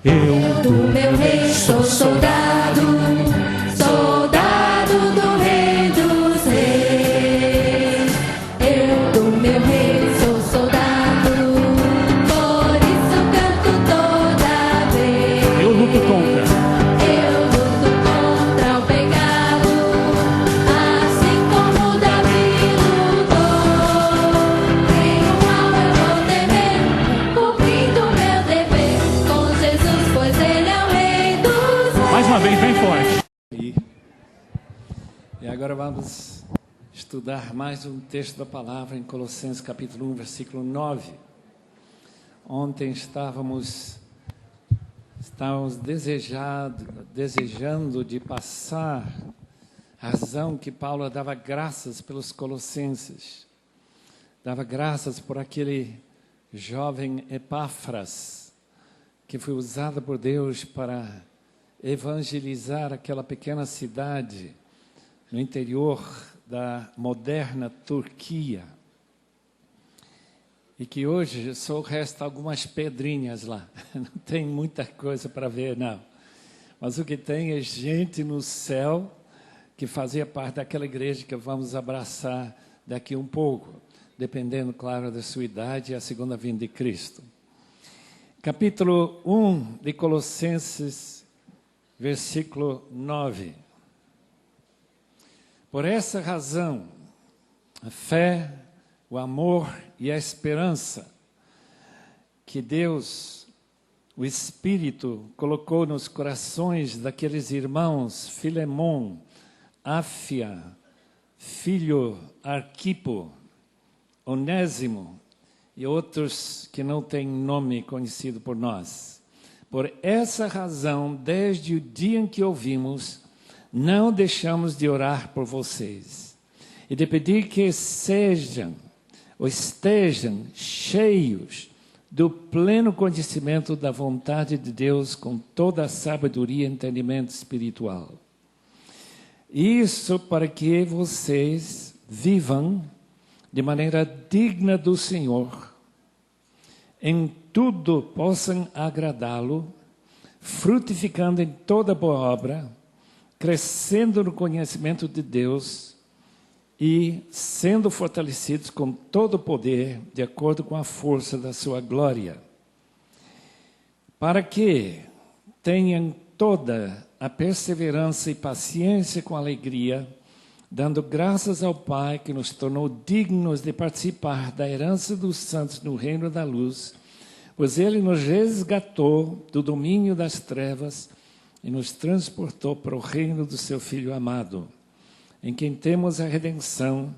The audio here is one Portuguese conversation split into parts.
Eu do meu rei sou soldado, soldado do rei dos reis. Eu do meu rei sou soldado, por isso canto toda vez. Eu luto contra o pecado, assim como Davi lutou. Nem o mal eu vou temer, cumprindo meu dever com Jesus, pois Ele é o Rei dos Reis. mais uma vez bem forte. E agora vamos estudar mais um texto da palavra em Colossenses capítulo 1, versículo 9. Ontem estávamos desejando de passar a razão que Paulo dava graças pelos colossenses. Dava graças por aquele jovem Epáfras, que foi usado por Deus para evangelizar aquela pequena cidade no interior da moderna Turquia. E que hoje só resta algumas pedrinhas lá. Não tem muita coisa para ver, não. Mas o que tem é gente no céu que fazia parte daquela igreja que vamos abraçar daqui um pouco, dependendo, claro, da sua idade e a segunda vinda de Cristo. Capítulo 1 de Colossenses, versículo 9. Por essa razão, a fé, o amor e a esperança que Deus, o Espírito, colocou nos corações daqueles irmãos, Filemon, Áfia, filho Arquipo, Onésimo e outros que não têm nome conhecido por nós. Por essa razão, desde o dia em que ouvimos, não deixamos de orar por vocês e de pedir que estejam cheios do pleno conhecimento da vontade de Deus com toda a sabedoria e entendimento espiritual. Isso para que vocês vivam de maneira digna do Senhor, em tudo possam agradá-lo, frutificando em toda boa obra, crescendo no conhecimento de Deus e sendo fortalecidos com todo o poder, de acordo com a força da sua glória, para que tenham toda a perseverança e paciência com alegria, dando graças ao Pai que nos tornou dignos de participar da herança dos santos no reino da luz, pois Ele nos resgatou do domínio das trevas e nos transportou para o reino do seu Filho amado, em quem temos a redenção,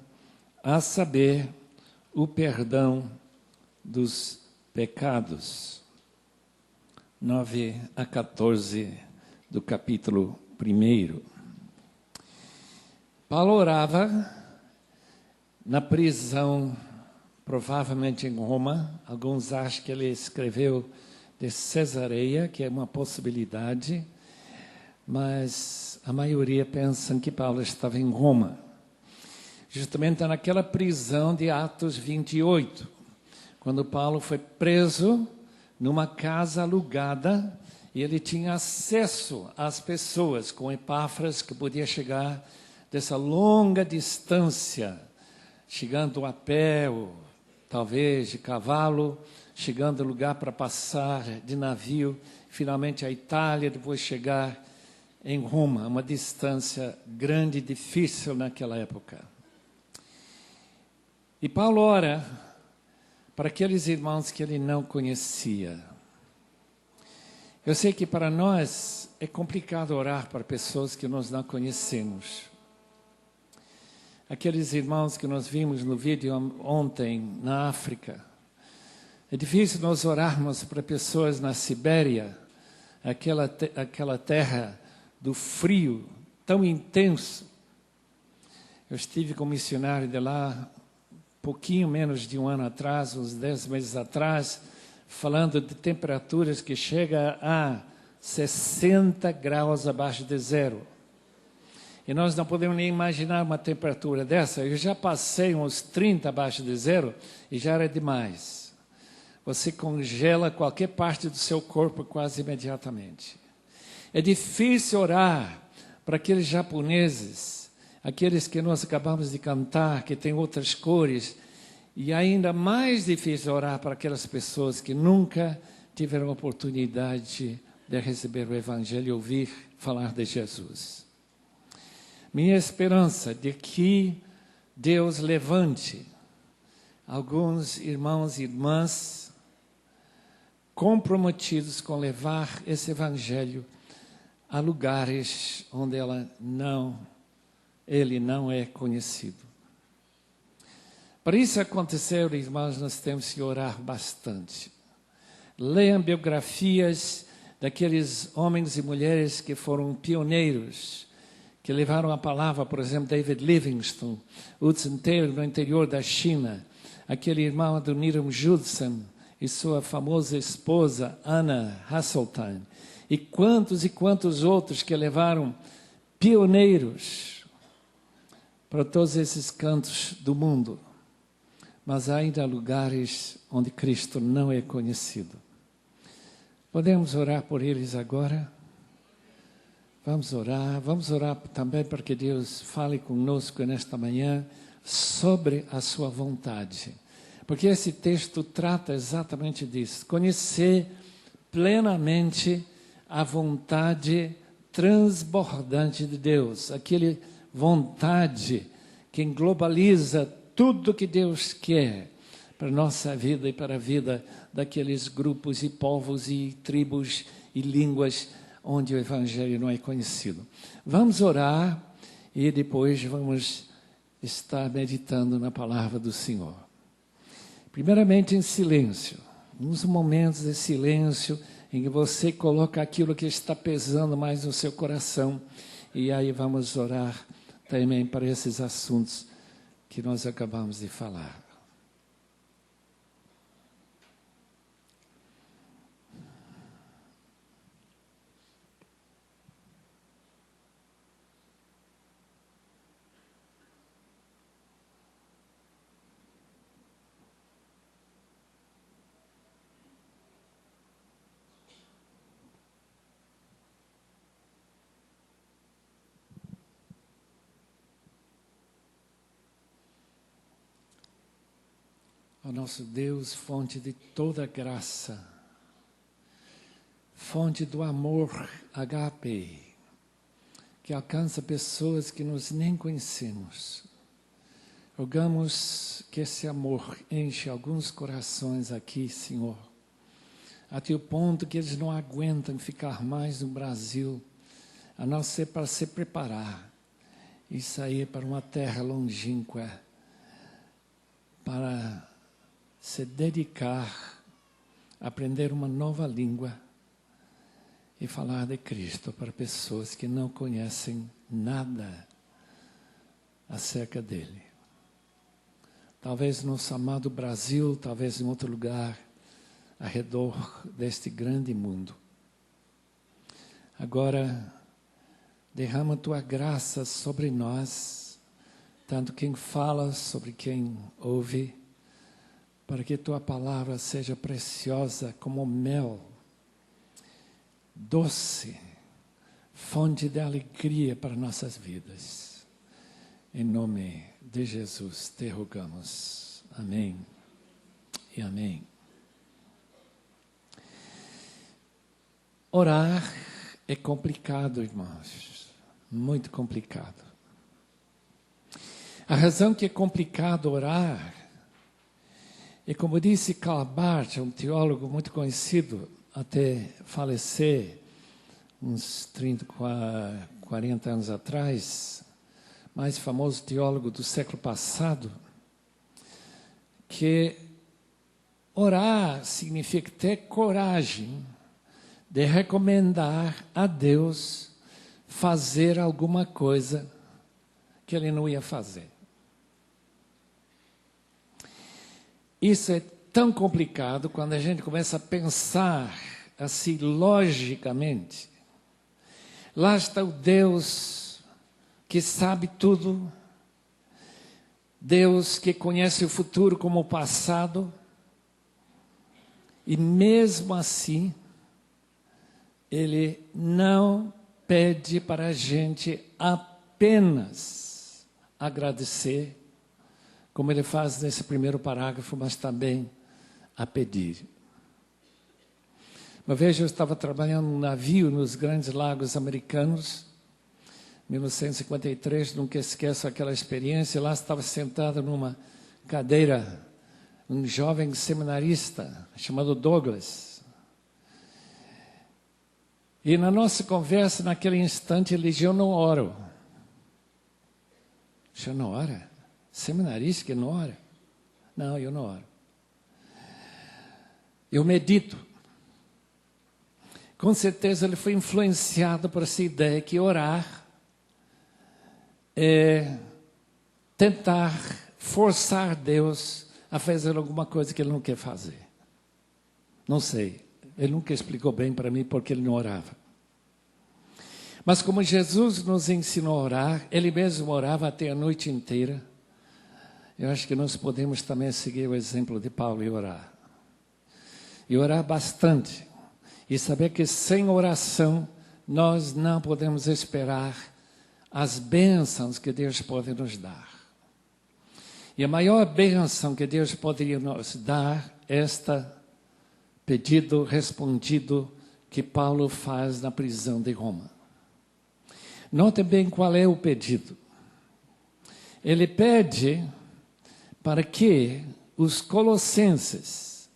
a saber, o perdão dos pecados. 9 a 14 do capítulo 1. Paulo orava na prisão, provavelmente em Roma. Alguns acham que ele escreveu de Cesareia, que é uma possibilidade, mas a maioria pensa que Paulo estava em Roma. Justamente naquela prisão de Atos 28, quando Paulo foi preso numa casa alugada, e ele tinha acesso às pessoas, com Epáfras, que podia chegar dessa longa distância, chegando a pé, ou talvez de cavalo, chegando a lugar para passar de navio, finalmente a Itália, depois chegar em Roma, uma distância grande e difícil naquela época. E Paulo ora para aqueles irmãos que ele não conhecia. Eu sei que para nós é complicado orar para pessoas que nós não conhecemos. Aqueles irmãos que nós vimos no vídeo ontem na África. É difícil nós orarmos para pessoas na Sibéria, aquela terra do frio tão intenso. Eu estive com um missionário de lá, pouquinho menos de um ano atrás, uns 10 meses atrás, falando de temperaturas que chegam a 60 graus abaixo de zero. E nós não podemos nem imaginar uma temperatura dessa. Eu já passei uns 30 abaixo de zero e já era demais. você congela qualquer parte do seu corpo quase imediatamente. É difícil orar para aqueles japoneses, aqueles que nós acabamos de cantar, que têm outras cores, e ainda mais difícil orar para aquelas pessoas que nunca tiveram oportunidade de receber o Evangelho e ouvir falar de Jesus. Minha esperança de que Deus levante alguns irmãos e irmãs comprometidos com levar esse Evangelho a lugares onde ele não é conhecido. Para isso acontecer, irmãos, nós temos que orar bastante. Leiam biografias daqueles homens e mulheres que foram pioneiros, que levaram a palavra, por exemplo, David Livingstone, Hudson Taylor, no interior da China, aquele irmão Adoniram Judson e sua famosa esposa, Anna Hasseltine, e quantos outros que levaram pioneiros para todos esses cantos do mundo. Mas há ainda lugares onde Cristo não é conhecido. Podemos orar por eles agora? Vamos orar também para que Deus fale conosco nesta manhã sobre a sua vontade. Porque esse texto trata exatamente disso. Conhecer plenamente a vontade transbordante de Deus. Aquele vontade que globaliza tudo que Deus quer para a nossa vida e para a vida daqueles grupos e povos e tribos e línguas onde o Evangelho não é conhecido. Vamos orar e depois vamos estar meditando na palavra do Senhor. Primeiramente em silêncio, uns momentos de silêncio em que você coloca aquilo que está pesando mais no seu coração e aí vamos orar também para esses assuntos que nós acabamos de falar. Ó nosso Deus, fonte de toda graça, fonte do amor agape, que alcança pessoas que nós nem conhecemos. Rogamos que esse amor enche alguns corações aqui, Senhor, até o ponto que eles não aguentam ficar mais no Brasil, a não ser para se preparar e sair para uma terra longínqua, para se dedicar a aprender uma nova língua e falar de Cristo para pessoas que não conhecem nada acerca dele. Talvez no nosso amado Brasil, talvez em outro lugar, ao redor deste grande mundo. Agora, derrama tua graça sobre nós, tanto quem fala sobre quem ouve, para que tua palavra seja preciosa como mel, doce, fonte de alegria para nossas vidas. Em nome de Jesus te rogamos. Amém e amém. Orar é complicado, irmãos, muito complicado. A razão que é complicado orar e como disse Karl Barth, um teólogo muito conhecido, até falecer, uns 30, 40 anos atrás, mais famoso teólogo do século passado, que orar significa ter coragem de recomendar a Deus fazer alguma coisa que ele não ia fazer. Isso é tão complicado quando a gente começa a pensar assim logicamente. Lá está o Deus que sabe tudo, Deus que conhece o futuro como o passado, E mesmo assim, Ele não pede para a gente apenas agradecer, como Ele faz nesse primeiro parágrafo, mas também a pedir. Uma vez eu estava trabalhando num navio nos Grandes Lagos Americanos, 1953, nunca esqueço aquela experiência. Lá estava sentado numa cadeira um jovem seminarista chamado Douglas. E na nossa conversa, naquele instante, ele disse: eu não oro. O senhor não ora? Seminarista que não ora? Não, eu não oro. Eu medito. Com certeza ele foi influenciado por essa ideia que orar é tentar forçar Deus a fazer alguma coisa que Ele não quer fazer. Não sei, Ele nunca explicou bem para mim porque Ele não orava. Mas como Jesus nos ensinou a orar, Ele mesmo orava até a noite inteira. Eu acho que nós podemos também seguir o exemplo de Paulo e orar. E orar bastante. E saber que sem oração nós não podemos esperar as bênçãos que Deus pode nos dar. E a maior bênção que Deus poderia nos dar é esta pedido respondido que Paulo faz na prisão de Roma. Note bem qual é o pedido. Ele pede para que os colossenses,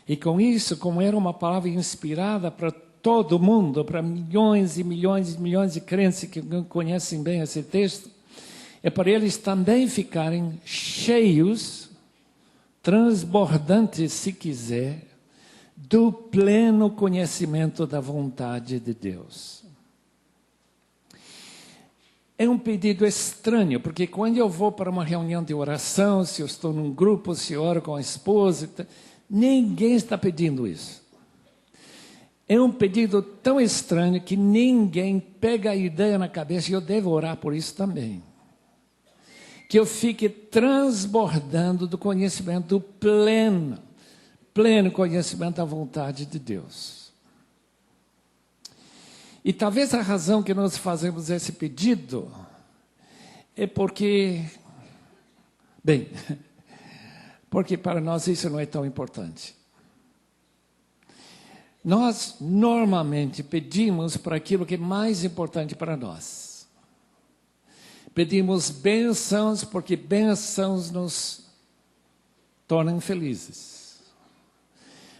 e com isso, como era uma palavra inspirada para todo mundo, para milhões e milhões e milhões de crentes que conhecem bem esse texto, é para eles também ficarem cheios, transbordantes, se quiser, do pleno conhecimento da vontade de Deus. É um pedido estranho, porque quando eu vou para uma reunião de oração, se eu estou num grupo, se eu oro com a esposa, ninguém está pedindo isso. É um pedido tão estranho que ninguém pega a ideia na cabeça, e eu devo orar por isso também. Que eu fique transbordando do conhecimento pleno conhecimento da vontade de Deus. E talvez a razão que nós fazemos esse pedido é porque, bem, porque para nós isso não é tão importante. Nós normalmente pedimos para aquilo que é mais importante para nós. Pedimos bênçãos porque bênçãos nos tornam felizes.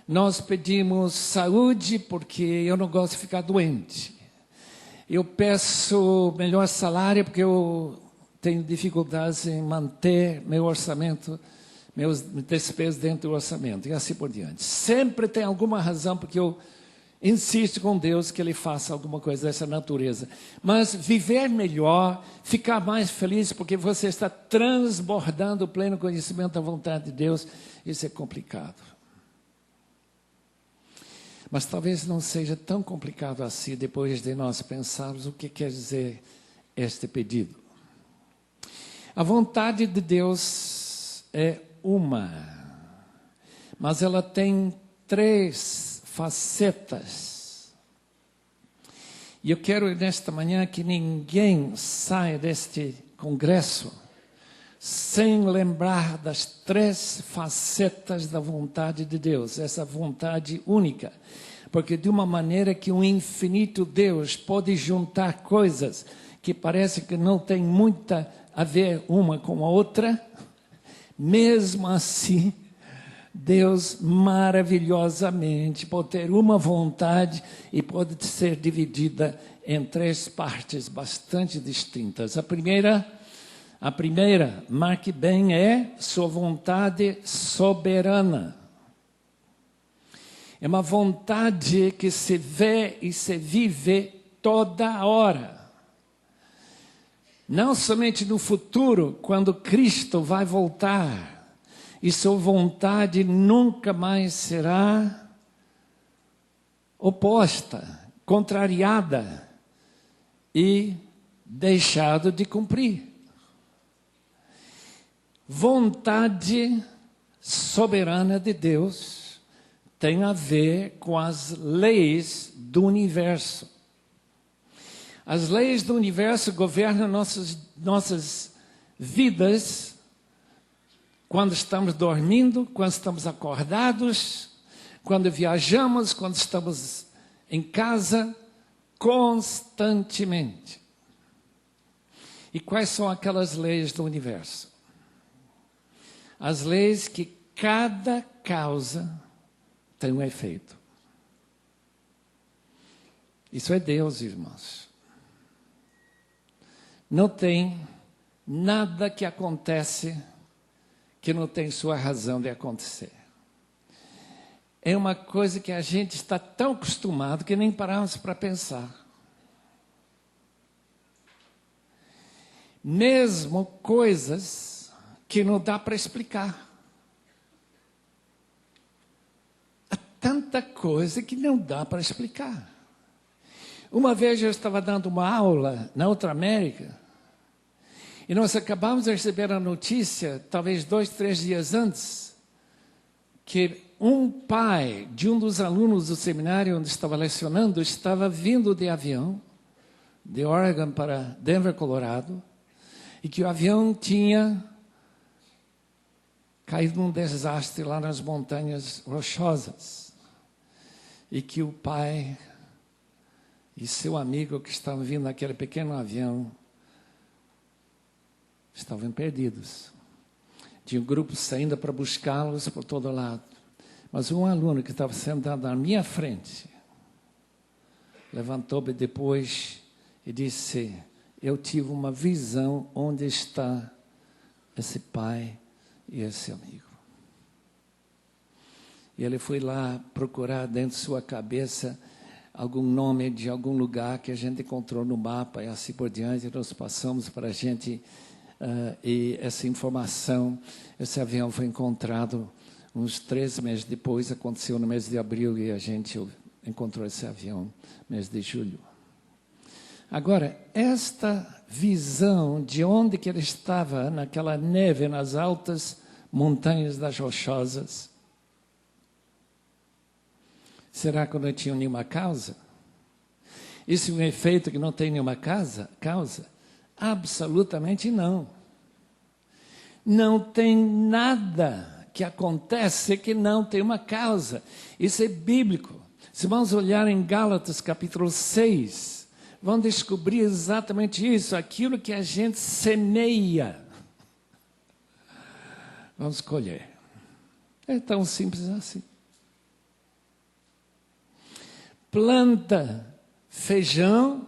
Nós pedimos saúde porque eu não gosto de ficar doente. Eu peço melhor salário porque eu tenho dificuldades em manter meu orçamento, meus despesas dentro do orçamento, e assim por diante. Sempre tem alguma razão porque eu insisto com Deus que Ele faça alguma coisa dessa natureza. Mas viver melhor, ficar mais feliz porque você está transbordando o pleno conhecimento da vontade de Deus, isso é complicado. Mas talvez não seja tão complicado assim depois de nós pensarmos o que quer dizer este pedido. A vontade de Deus é uma, mas ela tem 3 facetas. E eu quero nesta manhã que ninguém saia deste congresso sem lembrar das 3 facetas da vontade de Deus, essa vontade única. Porque de uma maneira que um infinito Deus pode juntar coisas que parece que não tem muita a ver uma com a outra, mesmo assim, Deus maravilhosamente pode ter uma vontade e pode ser dividida em 3 partes bastante distintas. A primeira, marque bem, é sua vontade soberana. É uma vontade que se vê e se vive toda hora. Não somente no futuro, quando Cristo vai voltar, e sua vontade nunca mais será oposta, contrariada e deixado de cumprir. Vontade soberana de Deus, tem a ver com as leis do universo. As leis do universo governam nossas vidas quando estamos dormindo, quando estamos acordados, quando viajamos, quando estamos em casa, constantemente. E quais são aquelas leis do universo? As leis que cada causa tem um efeito. Isso é Deus, irmãos. Não tem nada que acontece que não tem sua razão de acontecer. É uma coisa que a gente está tão acostumado que nem paramos para pensar. Mesmo coisas que não dá para explicar. Há tanta coisa que não dá para explicar. Uma vez eu estava dando uma aula na Outra América, e nós acabamos de receber a notícia, talvez 2, 3 dias antes, que um pai de um dos alunos do seminário onde estava lecionando estava vindo de avião, de Oregon para Denver, Colorado, e que o avião tinha caído num desastre lá nas montanhas rochosas. E que o pai e seu amigo que estavam vindo naquele pequeno avião estavam perdidos. Tinha um grupo saindo para buscá-los por todo lado. Mas um aluno que estava sentado na minha frente levantou-me depois e disse: eu tive uma visão onde está esse pai e esse amigo. E ele foi lá procurar dentro de sua cabeça algum nome de algum lugar que a gente encontrou no mapa e assim por diante. Nós passamos para a gente e essa informação, esse avião foi encontrado uns 3 meses depois, aconteceu no mês de abril e a gente encontrou esse avião no mês de julho. Agora, esta visão de onde que ele estava, naquela neve, nas altas montanhas das Rochosas, será que não tinha nenhuma causa? Isso é um efeito que não tem nenhuma causa? Absolutamente não. Não tem nada que acontece que não tem uma causa. Isso é bíblico. Se vamos olhar em Gálatas capítulo 6, vão descobrir exatamente isso. Aquilo que a gente semeia, vamos colher. É tão simples assim. Planta feijão,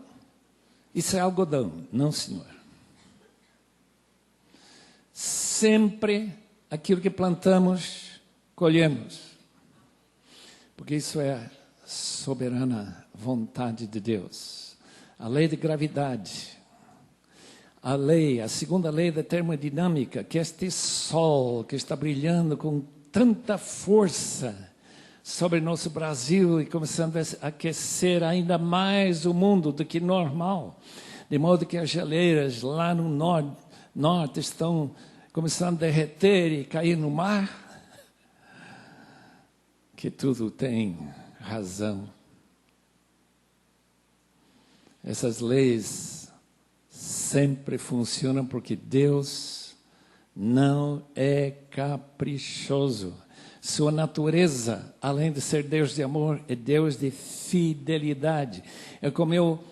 isso é algodão. Não, senhor. Sempre aquilo que plantamos, colhemos. Porque isso é a soberana vontade de Deus. A lei de gravidade. A segunda lei da termodinâmica, que é este sol que está brilhando com tanta força sobre nosso Brasil e começando a aquecer ainda mais o mundo do que normal. De modo que as geleiras lá no norte estão começando a derreter e cair no mar. Que tudo tem razão. Essas leis sempre funcionam porque Deus não é caprichoso. Sua natureza, além de ser Deus de amor, é Deus de fidelidade. É como eu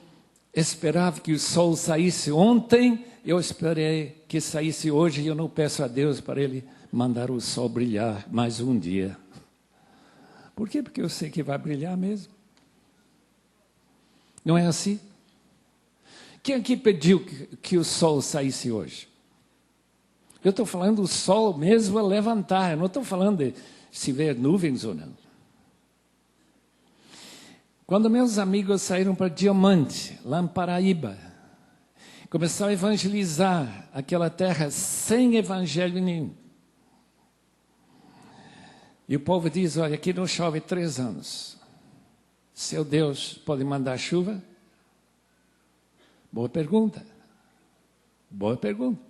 esperava que o sol saísse ontem, eu esperei que saísse hoje e eu não peço a Deus para Ele mandar o sol brilhar mais um dia. Por quê? Porque eu sei que vai brilhar mesmo. Não é assim? Quem aqui pediu que o sol saísse hoje? Eu estou falando do sol mesmo a levantar, eu não estou falando de se ver nuvens ou não. Quando meus amigos saíram para Diamante, lá em Paraíba, começaram a evangelizar aquela terra sem evangelho nenhum. E o povo diz: olha, aqui não chove 3 anos. Seu Deus pode mandar chuva? Boa pergunta. Boa pergunta.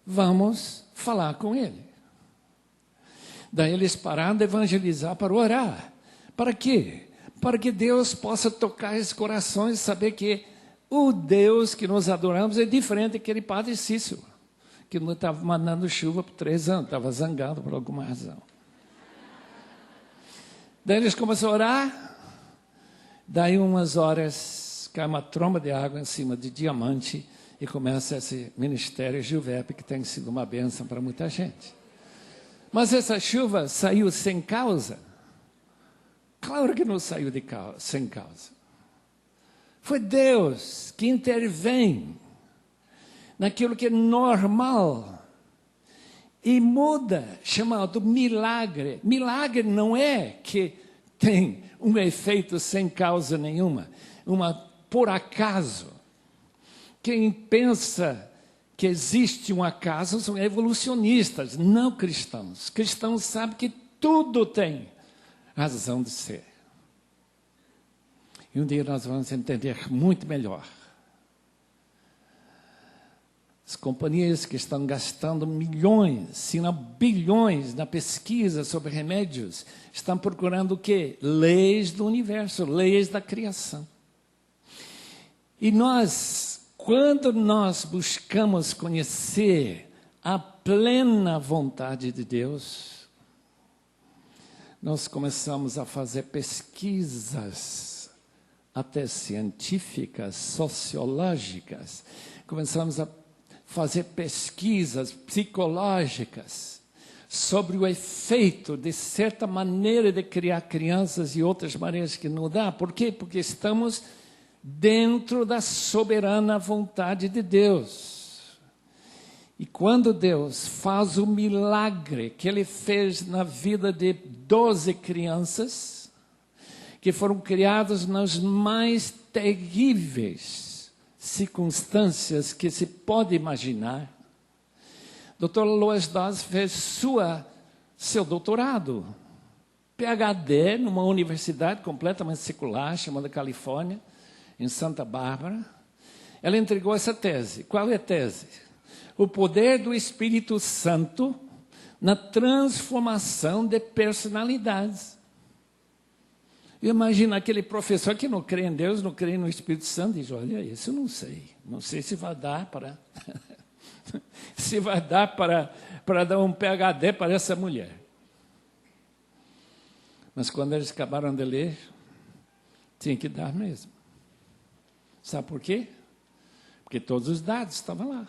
Vamos falar com ele. Daí eles pararam de evangelizar para orar. Para quê? Para que Deus possa tocar esses corações e saber que o Deus que nós adoramos é diferente daquele padre Cícero, que não estava mandando chuva por 3 anos, estava zangado por alguma razão. Daí eles começaram a orar, daí umas horas cai uma tromba de água em cima de diamante e começa esse ministério Juvep, que tem sido uma bênção para muita gente. Mas essa chuva saiu sem causa? Claro que não saiu sem causa. Foi Deus que intervém naquilo que é normal e muda, chamado milagre. Milagre não é que tem um efeito sem causa nenhuma, por acaso. Quem pensa que existe um acaso são evolucionistas, não cristãos. Cristãos sabem que tudo tem razão de ser. E um dia nós vamos entender muito melhor. As companhias que estão gastando milhões, se não bilhões, na pesquisa sobre remédios, estão procurando o quê? Leis do universo, leis da criação. E nós, quando nós buscamos conhecer a plena vontade de Deus, nós começamos a fazer pesquisas, até científicas, sociológicas, começamos a fazer pesquisas psicológicas sobre o efeito de certa maneira de criar crianças e outras maneiras que não dá. Por quê? Porque estamos dentro da soberana vontade de Deus. E quando Deus faz o milagre que Ele fez na vida de 12 crianças, que foram criadas nas mais terríveis circunstâncias que se pode imaginar, Dr. Lois Dawes fez seu doutorado, PhD, numa universidade completamente secular, chamada Califórnia, em Santa Bárbara. Ela entregou essa tese. Qual é a tese? O poder do Espírito Santo na transformação de personalidades. Imagina aquele professor que não crê em Deus, não crê no Espírito Santo, e diz, olha, isso eu não sei se vai dar para se vai dar para dar um PhD para essa mulher. Mas quando eles acabaram de ler, tinha que dar mesmo. Sabe por quê? Porque todos os dados estavam lá.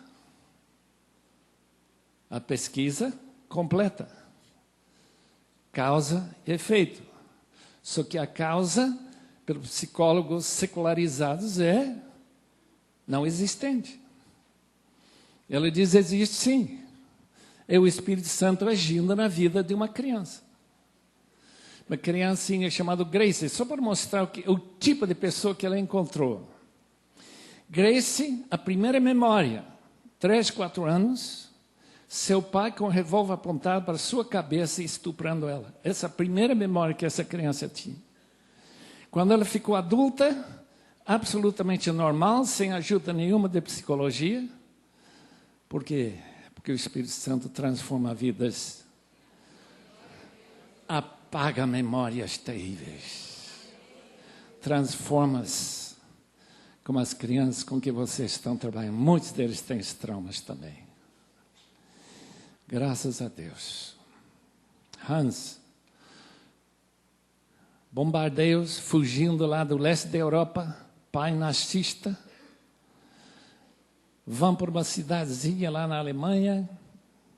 A pesquisa completa. Causa e efeito. Só que a causa, pelos psicólogos secularizados, é não existente. Ela diz, existe sim. É o Espírito Santo agindo na vida de uma criança. Uma criancinha chamada Grace, só para mostrar o tipo de pessoa que ela encontrou. Grace, a primeira memória, 3, 4 anos, seu pai com um revólver apontado para sua cabeça e estuprando ela. Essa é a primeira memória que essa criança tinha. Quando ela ficou adulta, absolutamente normal, sem ajuda nenhuma de psicologia. Por quê? Porque o Espírito Santo transforma vidas, apaga memórias terríveis, transforma-as, como as crianças com que vocês estão trabalhando. Muitos deles têm esses traumas também. Graças a Deus. Hans, bombardeios, fugindo lá do leste da Europa, pai nazista, vão para uma cidadezinha lá na Alemanha,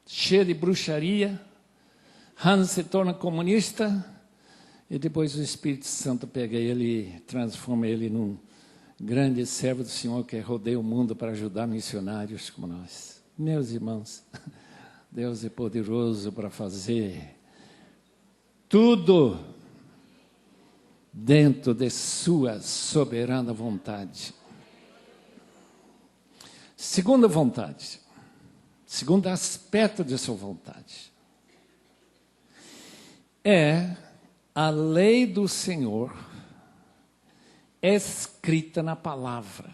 cheia de bruxaria. Hans se torna comunista e depois o Espírito Santo pega ele e transforma ele num grande servo do Senhor que rodeia o mundo para ajudar missionários como nós. Meus irmãos, Deus é poderoso para fazer tudo dentro de sua soberana vontade. Segunda vontade, segundo aspecto de sua vontade, é a lei do Senhor escrita na palavra.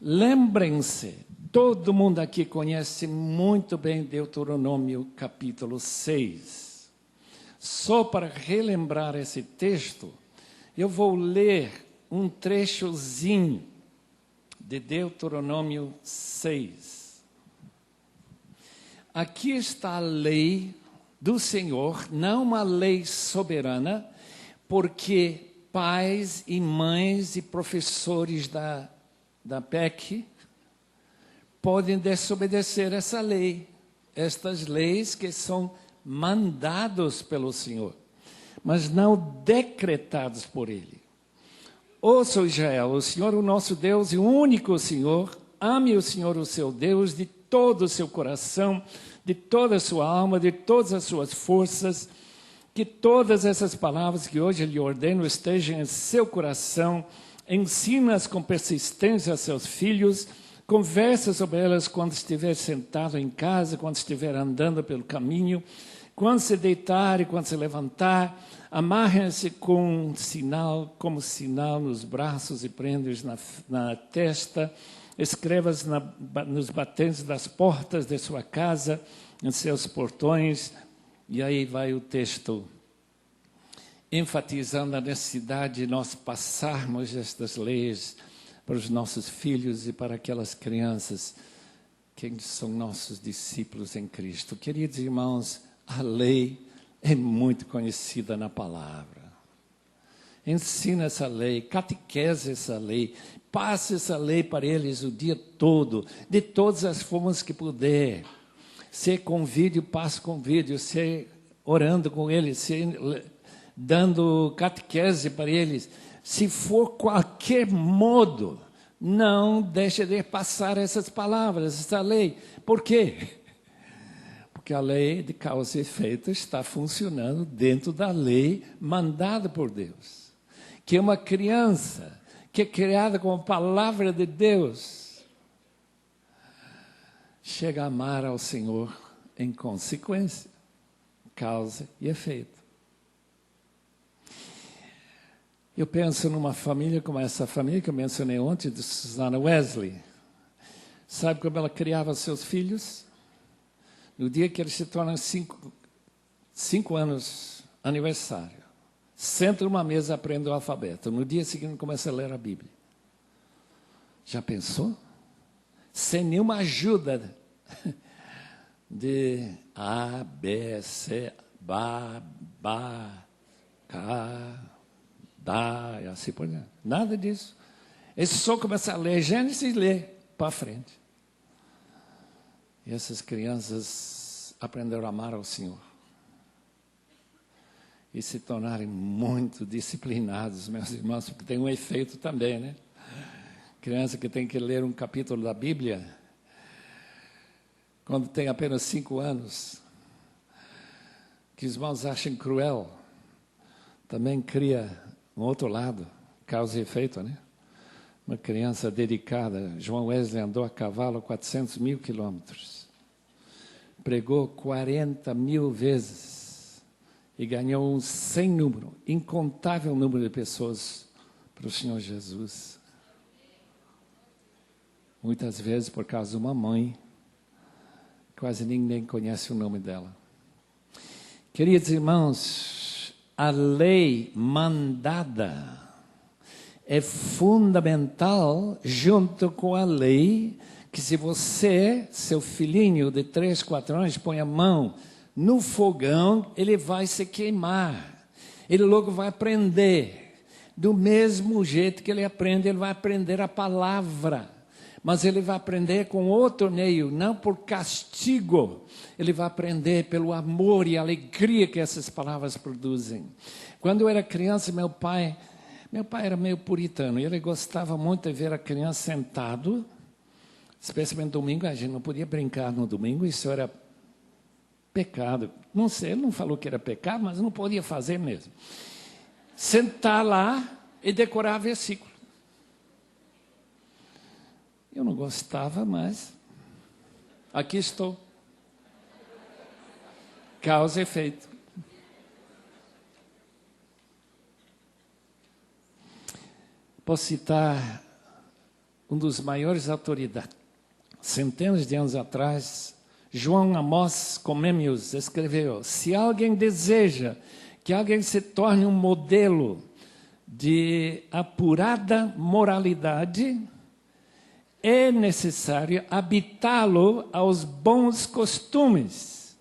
Lembrem-se, Todo mundo aqui conhece muito bem Deuteronômio capítulo 6. Só para relembrar esse texto, eu vou ler um trechozinho de Deuteronômio 6. Aqui está a lei do Senhor, não uma lei soberana, porque pais e mães e professores da PEC podem desobedecer essa lei, estas leis que são mandados pelo Senhor, mas não decretados por Ele. Ouça, Israel, o Senhor, o nosso Deus, e o único Senhor, ame o Senhor, o seu Deus, de todo o seu coração, de toda a sua alma, de todas as suas forças, que todas essas palavras que hoje lhe ordeno estejam em seu coração, ensina-as com persistência a seus filhos, conversa sobre elas quando estiver sentado em casa, quando estiver andando pelo caminho, quando se deitar e quando se levantar, amarrem-se como sinal nos braços e prende-os na testa, escreva-as nos batentes das portas de sua casa, em seus portões, e aí vai o texto enfatizando a necessidade de nós passarmos estas leis para os nossos filhos e para aquelas crianças que são nossos discípulos em Cristo. Queridos irmãos, a lei é muito conhecida na palavra. Ensina essa lei, catequese essa lei, passe essa lei para eles o dia todo, de todas as formas que puder. Se com vídeo, passe com vídeo, se orando com eles, se dando catequese para eles. Se for qualquer modo, não deixe de passar essas palavras, essa lei. Por quê? Porque a lei de causa e efeito está funcionando dentro da lei mandada por Deus. Que uma criança que é criada com a palavra de Deus chega a amar ao Senhor em consequência, causa e efeito. Eu penso numa família como essa família que eu mencionei ontem, de Susana Wesley. Sabe como ela criava seus filhos? No dia que eles se tornam 5 anos aniversário, senta numa mesa e aprende o alfabeto. No dia seguinte começa a ler a Bíblia. Já pensou? Sem nenhuma ajuda de A, B, C, Ba, Cá, Dá, e assim por diante. Nada disso. Eles só começam a ler Gênesis e ler para frente. E essas crianças aprenderam a amar ao Senhor. E se tornarem muito disciplinados, meus irmãos, porque tem um efeito também, né? Criança que tem que ler um capítulo da Bíblia, quando tem apenas 5 anos, que os irmãos acham cruel, também cria um outro lado, causa e efeito, né? Uma criança dedicada. João Wesley andou a cavalo 400.000 quilômetros. Pregou 40.000 vezes. E ganhou um sem número, incontável número de pessoas para o Senhor Jesus. Muitas vezes por causa de uma mãe. Quase ninguém conhece o nome dela. Queridos irmãos, a lei mandada é fundamental junto com a lei que se você, seu filhinho de 3, 4 anos, põe a mão no fogão, ele vai se queimar. Ele logo vai aprender. Do mesmo jeito que ele aprende, ele vai aprender a palavra. Mas ele vai aprender com outro meio, não por castigo. Ele vai aprender pelo amor e alegria que essas palavras produzem. Quando eu era criança, meu pai era meio puritano. Ele gostava muito de ver a criança sentado, especialmente no domingo. A gente não podia brincar no domingo, isso era pecado. Não sei, ele não falou que era pecado, mas não podia fazer mesmo. Sentar lá e decorar versículo. Eu não gostava, mas aqui estou. Causa e efeito. Posso citar um dos maiores autoridades centenas de anos atrás, João Amós Comênius escreveu: se alguém deseja que alguém se torne um modelo de apurada moralidade, é necessário habitá-lo aos bons costumes,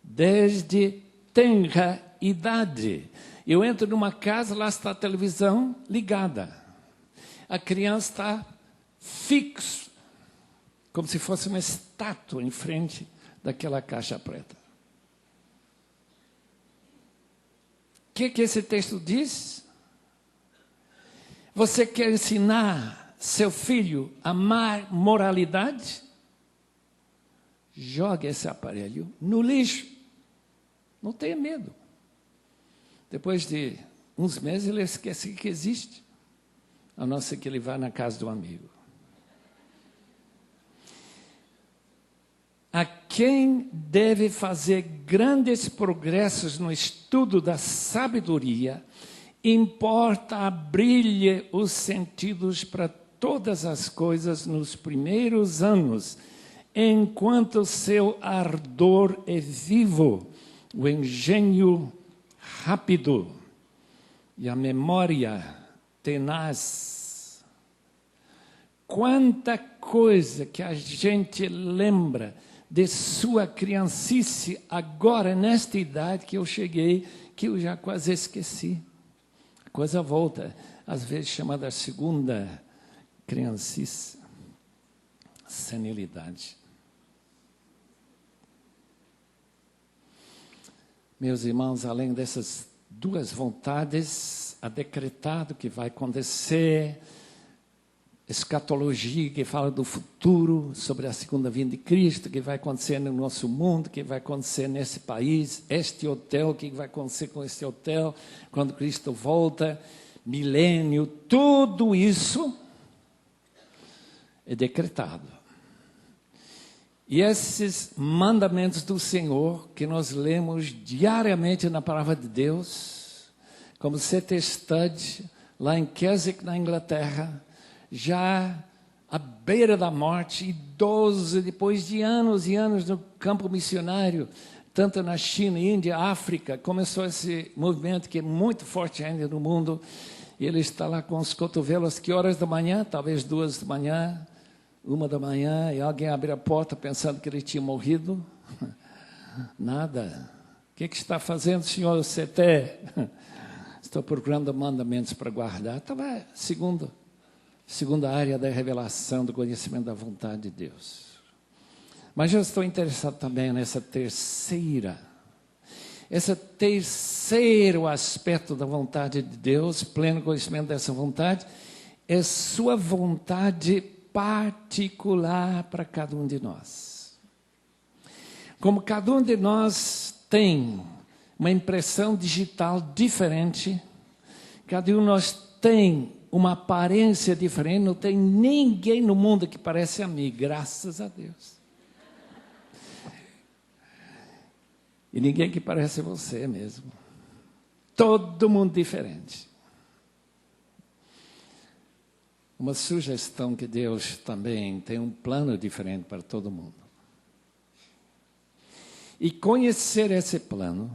desde tenra idade. Eu entro numa casa, lá está a televisão ligada. A criança está fixa, como se fosse uma estátua em frente daquela caixa preta. O que esse texto diz? Você quer ensinar seu filho a amar moralidade? Jogue esse aparelho no lixo. Não tenha medo. Depois de uns meses, ele esquece que existe. A não ser que ele vá na casa do amigo. A quem deve fazer grandes progressos no estudo da sabedoria, importa abrir-lhe os sentidos para todas as coisas nos primeiros anos, enquanto seu ardor é vivo, o engenho rápido e a memória tenaz. Quanta coisa que a gente lembra de sua criancice agora, nesta idade que eu cheguei, que eu já quase esqueci. A coisa volta, às vezes chamada segunda criancice, senilidade. Meus irmãos, além dessas duas vontades, há decretado que vai acontecer, escatologia que fala do futuro, sobre a segunda vinda de Cristo, que vai acontecer no nosso mundo, que vai acontecer nesse país, este hotel, que vai acontecer com este hotel, quando Cristo volta, milênio, tudo isso é decretado. E esses mandamentos do Senhor, que nós lemos diariamente na Palavra de Deus, como C.T. Studd, lá em Keswick, na Inglaterra, já à beira da morte, idoso, depois de anos e anos no campo missionário, tanto na China, Índia, África, começou esse movimento que é muito forte ainda no mundo, e ele está lá com os cotovelos, que horas da manhã? Talvez 2 da manhã, 1 da manhã, e alguém abre a porta pensando que ele tinha morrido. Nada. O que está fazendo, senhor C.T.? Estou procurando mandamentos para guardar. Estava segunda área da revelação, do conhecimento da vontade de Deus. Mas eu estou interessado também nessa terceiro aspecto da vontade de Deus, pleno conhecimento dessa vontade, é sua vontade particular para cada um de nós. Como cada um de nós tem uma impressão digital diferente, cada um de nós tem uma aparência diferente, não tem ninguém no mundo que parece a mim, graças a Deus. E ninguém que parece você mesmo. Todo mundo diferente. Uma sugestão que Deus também tem um plano diferente para todo mundo. E conhecer esse plano,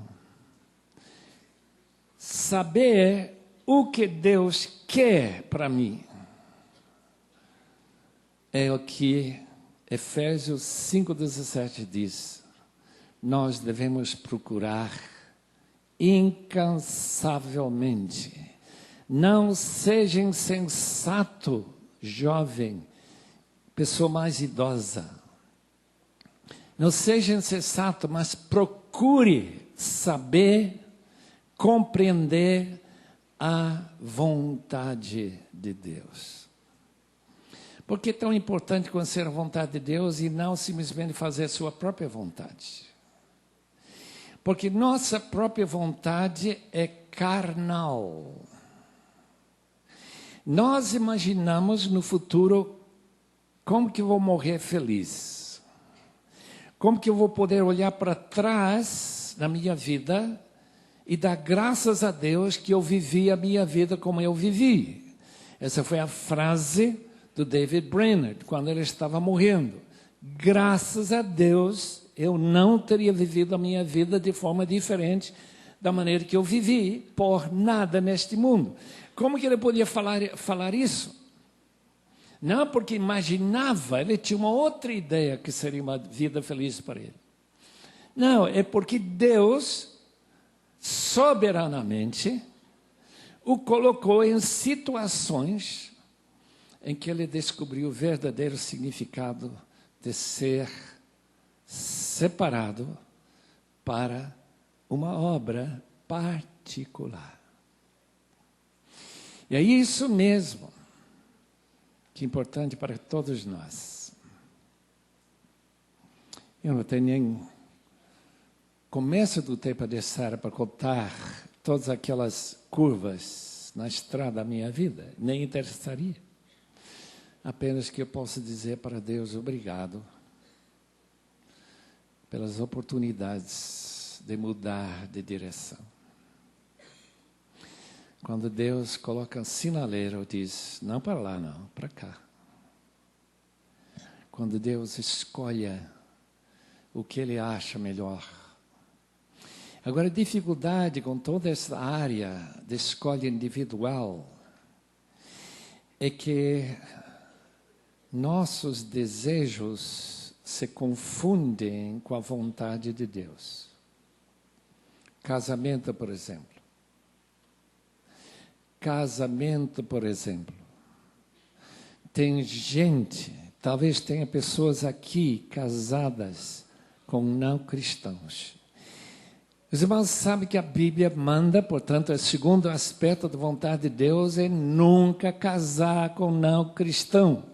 saber o que Deus quer para mim, é o que Efésios 5,17 diz. Nós devemos procurar incansavelmente. Não seja insensato, jovem, pessoa mais idosa. Não seja insensato, mas procure saber, compreender a vontade de Deus. Por que é tão importante conhecer a vontade de Deus e não simplesmente fazer a sua própria vontade? Porque nossa própria vontade é carnal. Nós imaginamos no futuro como que eu vou morrer feliz. Como que eu vou poder olhar para trás na minha vida e dar graças a Deus que eu vivi a minha vida como eu vivi. Essa foi a frase do David Brainerd, quando ele estava morrendo. Graças a Deus, eu não teria vivido a minha vida de forma diferente da maneira que eu vivi, por nada neste mundo. Como que ele podia falar isso? Não porque imaginava, ele tinha uma outra ideia que seria uma vida feliz para ele. Não, é porque Deus, soberanamente, o colocou em situações em que ele descobriu o verdadeiro significado de ser separado para uma obra particular. E é isso mesmo que é importante para todos nós. Eu não tenho nem começo do tempo a descer para contar todas aquelas curvas na estrada da minha vida, nem interessaria. Apenas que eu possa dizer para Deus obrigado pelas oportunidades de mudar de direção. Quando Deus coloca um sinaleiro, diz, não para lá não, para cá. Quando Deus escolhe o que Ele acha melhor. Agora, a dificuldade com toda essa área de escolha individual é que nossos desejos se confundem com a vontade de Deus. Casamento, por exemplo. Casamento, por exemplo. Tem gente, talvez tenha pessoas aqui casadas com não cristãos. Os irmãos sabem que a Bíblia manda, portanto, o segundo aspecto da vontade de Deus é nunca casar com não cristão.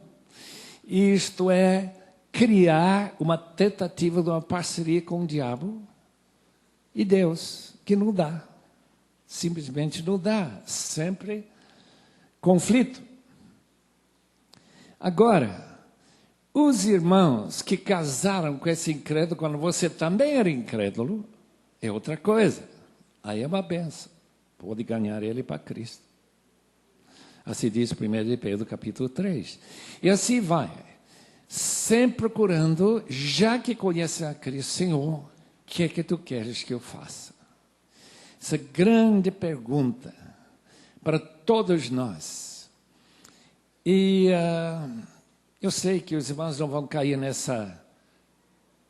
Isto é criar uma tentativa de uma parceria com o diabo e Deus, que não dá. Simplesmente não dá. Sempre conflito. Agora, os irmãos que casaram com esse incrédulo, quando você também era incrédulo, é outra coisa. Aí é uma benção. Pode ganhar ele para Cristo. Assim diz 1 de Pedro, capítulo 3. E assim vai. Sempre procurando, já que conhece a Cristo, Senhor, o que é que tu queres que eu faça? Essa grande pergunta para todos nós. E eu sei que os irmãos não vão cair nessa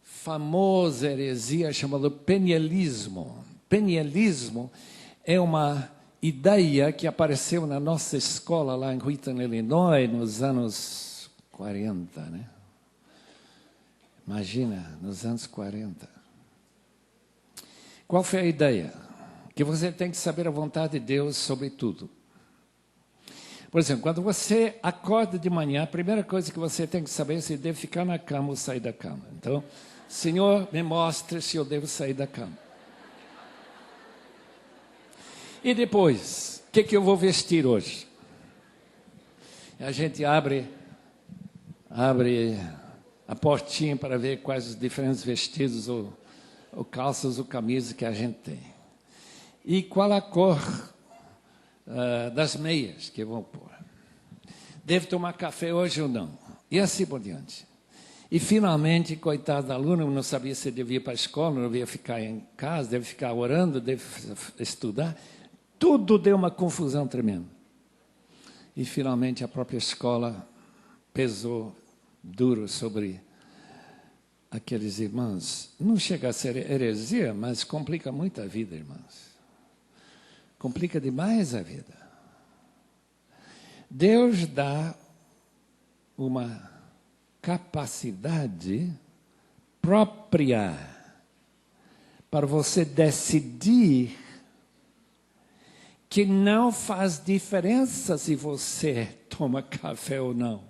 famosa heresia chamada penielismo. Penielismo é uma ideia que apareceu na nossa escola lá em Wheaton, Illinois, nos anos 40, né? Imagina, nos anos 40. Qual foi a ideia? Que você tem que saber a vontade de Deus sobre tudo. Por exemplo, quando você acorda de manhã, a primeira coisa que você tem que saber é se deve ficar na cama ou sair da cama. Então, Senhor, me mostre se eu devo sair da cama. E depois, o que eu vou vestir hoje? A gente abre a portinha para ver quais os diferentes vestidos, ou calças, ou camisas que a gente tem. E qual a cor das meias que eu vou pôr. Devo tomar café hoje ou não? E assim por diante. E finalmente, coitado da aluna, não sabia se devia ir para a escola, não devia ficar em casa, deve ficar orando, deve estudar. Tudo deu uma confusão tremenda. E finalmente a própria escola pesou duro sobre aqueles irmãos. Não chega a ser heresia, mas complica muito a vida, irmãos. Complica demais a vida. Deus dá uma capacidade própria para você decidir que não faz diferença se você toma café ou não.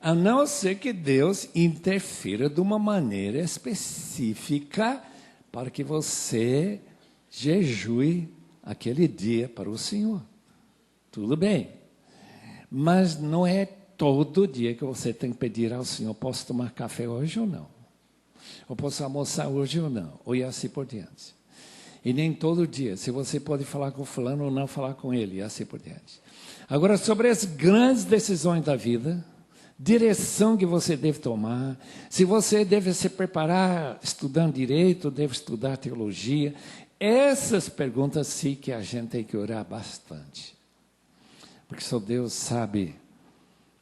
A não ser que Deus interfira de uma maneira específica para que você jejue aquele dia para o Senhor. Tudo bem. Mas não é todo dia que você tem que pedir ao Senhor, posso tomar café hoje ou não? Ou posso almoçar hoje ou não? Ou assim por diante. E nem todo dia. Se você pode falar com fulano ou não falar com ele, e assim por diante. Agora, sobre as grandes decisões da vida, direção que você deve tomar, se você deve se preparar estudando direito, deve estudar teologia, essas perguntas sim que a gente tem que orar bastante. Porque só Deus sabe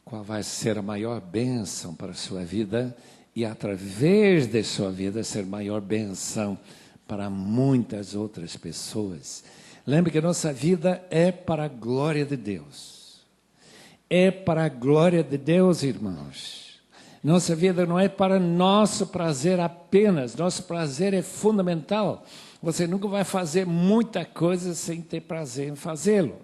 qual vai ser a maior bênção para a sua vida e através de sua vida ser maior bênção para muitas outras pessoas. Lembre que nossa vida é para a glória de Deus. É para a glória de Deus, irmãos. Nossa vida não é para nosso prazer apenas. Nosso prazer é fundamental. Você nunca vai fazer muita coisa sem ter prazer em fazê-lo.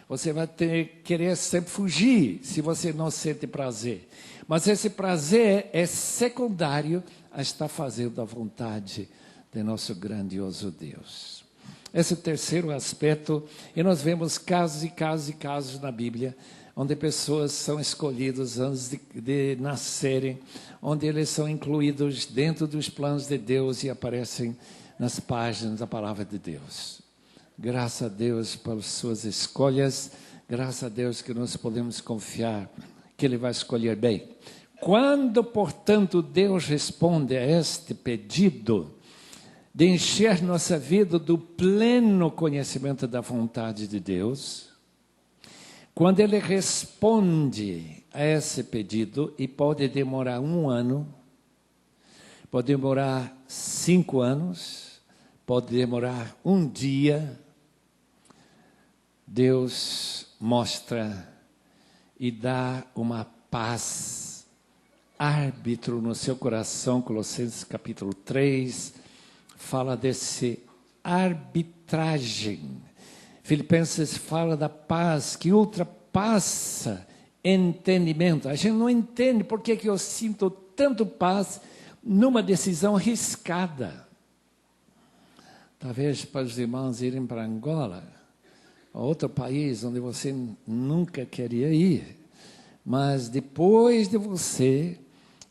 Você vai querer sempre fugir se você não sente prazer. Mas esse prazer é secundário a estar fazendo a vontade de nosso grandioso Deus. Esse é o terceiro aspecto, e nós vemos casos e casos e casos na Bíblia, onde pessoas são escolhidas antes de nascerem, onde eles são incluídos dentro dos planos de Deus e aparecem nas páginas da palavra de Deus. Graças a Deus pelas suas escolhas, graças a Deus que nós podemos confiar que Ele vai escolher bem. Quando, portanto, Deus responde a este pedido de encher nossa vida do pleno conhecimento da vontade de Deus, quando Ele responde a esse pedido, e pode demorar 1 ano, pode demorar 5 anos, pode demorar 1 dia, Deus mostra e dá uma paz, árbitro no seu coração. Colossenses capítulo 3, fala desse arbitragem. Filipenses fala da paz que ultrapassa entendimento. A gente não entende por que eu sinto tanto paz numa decisão arriscada. Talvez para os irmãos irem para Angola, outro país onde você nunca queria ir, mas depois de você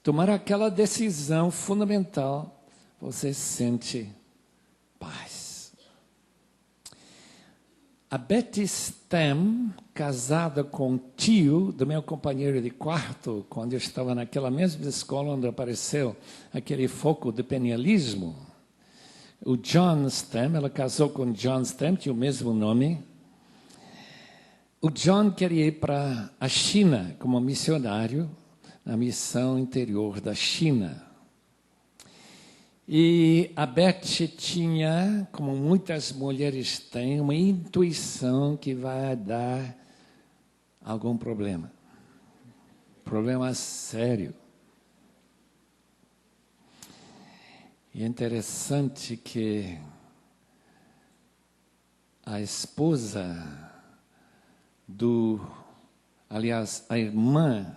tomar aquela decisão fundamental, você sente paz. A Betty Stem, casada com o tio do meu companheiro de quarto, quando eu estava naquela mesma escola onde apareceu aquele foco de penialismo, o John Stem, ela casou com John Stem, tinha o mesmo nome. O John queria ir para a China como missionário na missão interior da China. E a Beth tinha, como muitas mulheres têm, uma intuição que vai dar algum problema. Problema sério. E é interessante que a esposa aliás, a irmã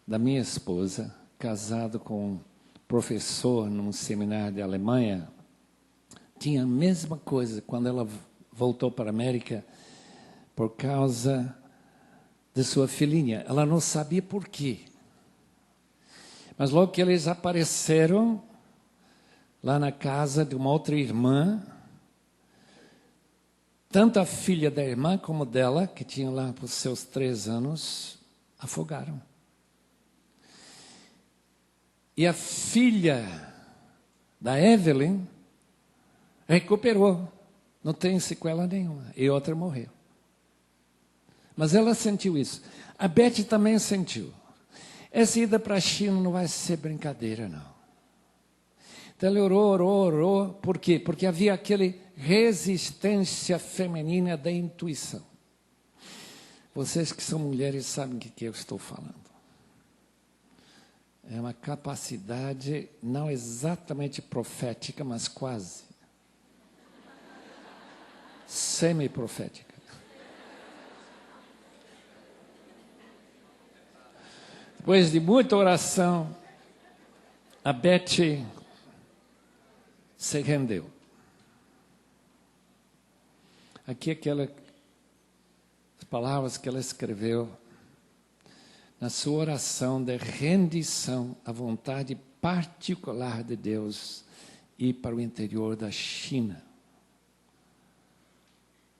da minha esposa, casado com um professor num seminário de Alemanha, tinha a mesma coisa quando ela voltou para a América por causa de sua filhinha. Ela não sabia por quê. Mas logo que eles apareceram lá na casa de uma outra irmã, tanto a filha da irmã como dela, que tinha lá por seus 3 anos, afogaram. E a filha da Evelyn recuperou, não tem sequela nenhuma, e outra morreu. Mas ela sentiu isso. A Beth também sentiu. Essa ida para a China não vai ser brincadeira, não. Então ela orou. Por quê? Porque havia aquele resistência feminina da intuição. Vocês que são mulheres sabem o que eu estou falando. É uma capacidade não exatamente profética, mas quase. Semi-profética. Depois de muita oração, a Betty se rendeu. Aqui aquelas palavras que ela escreveu na sua oração de rendição à vontade particular de Deus e para o interior da China.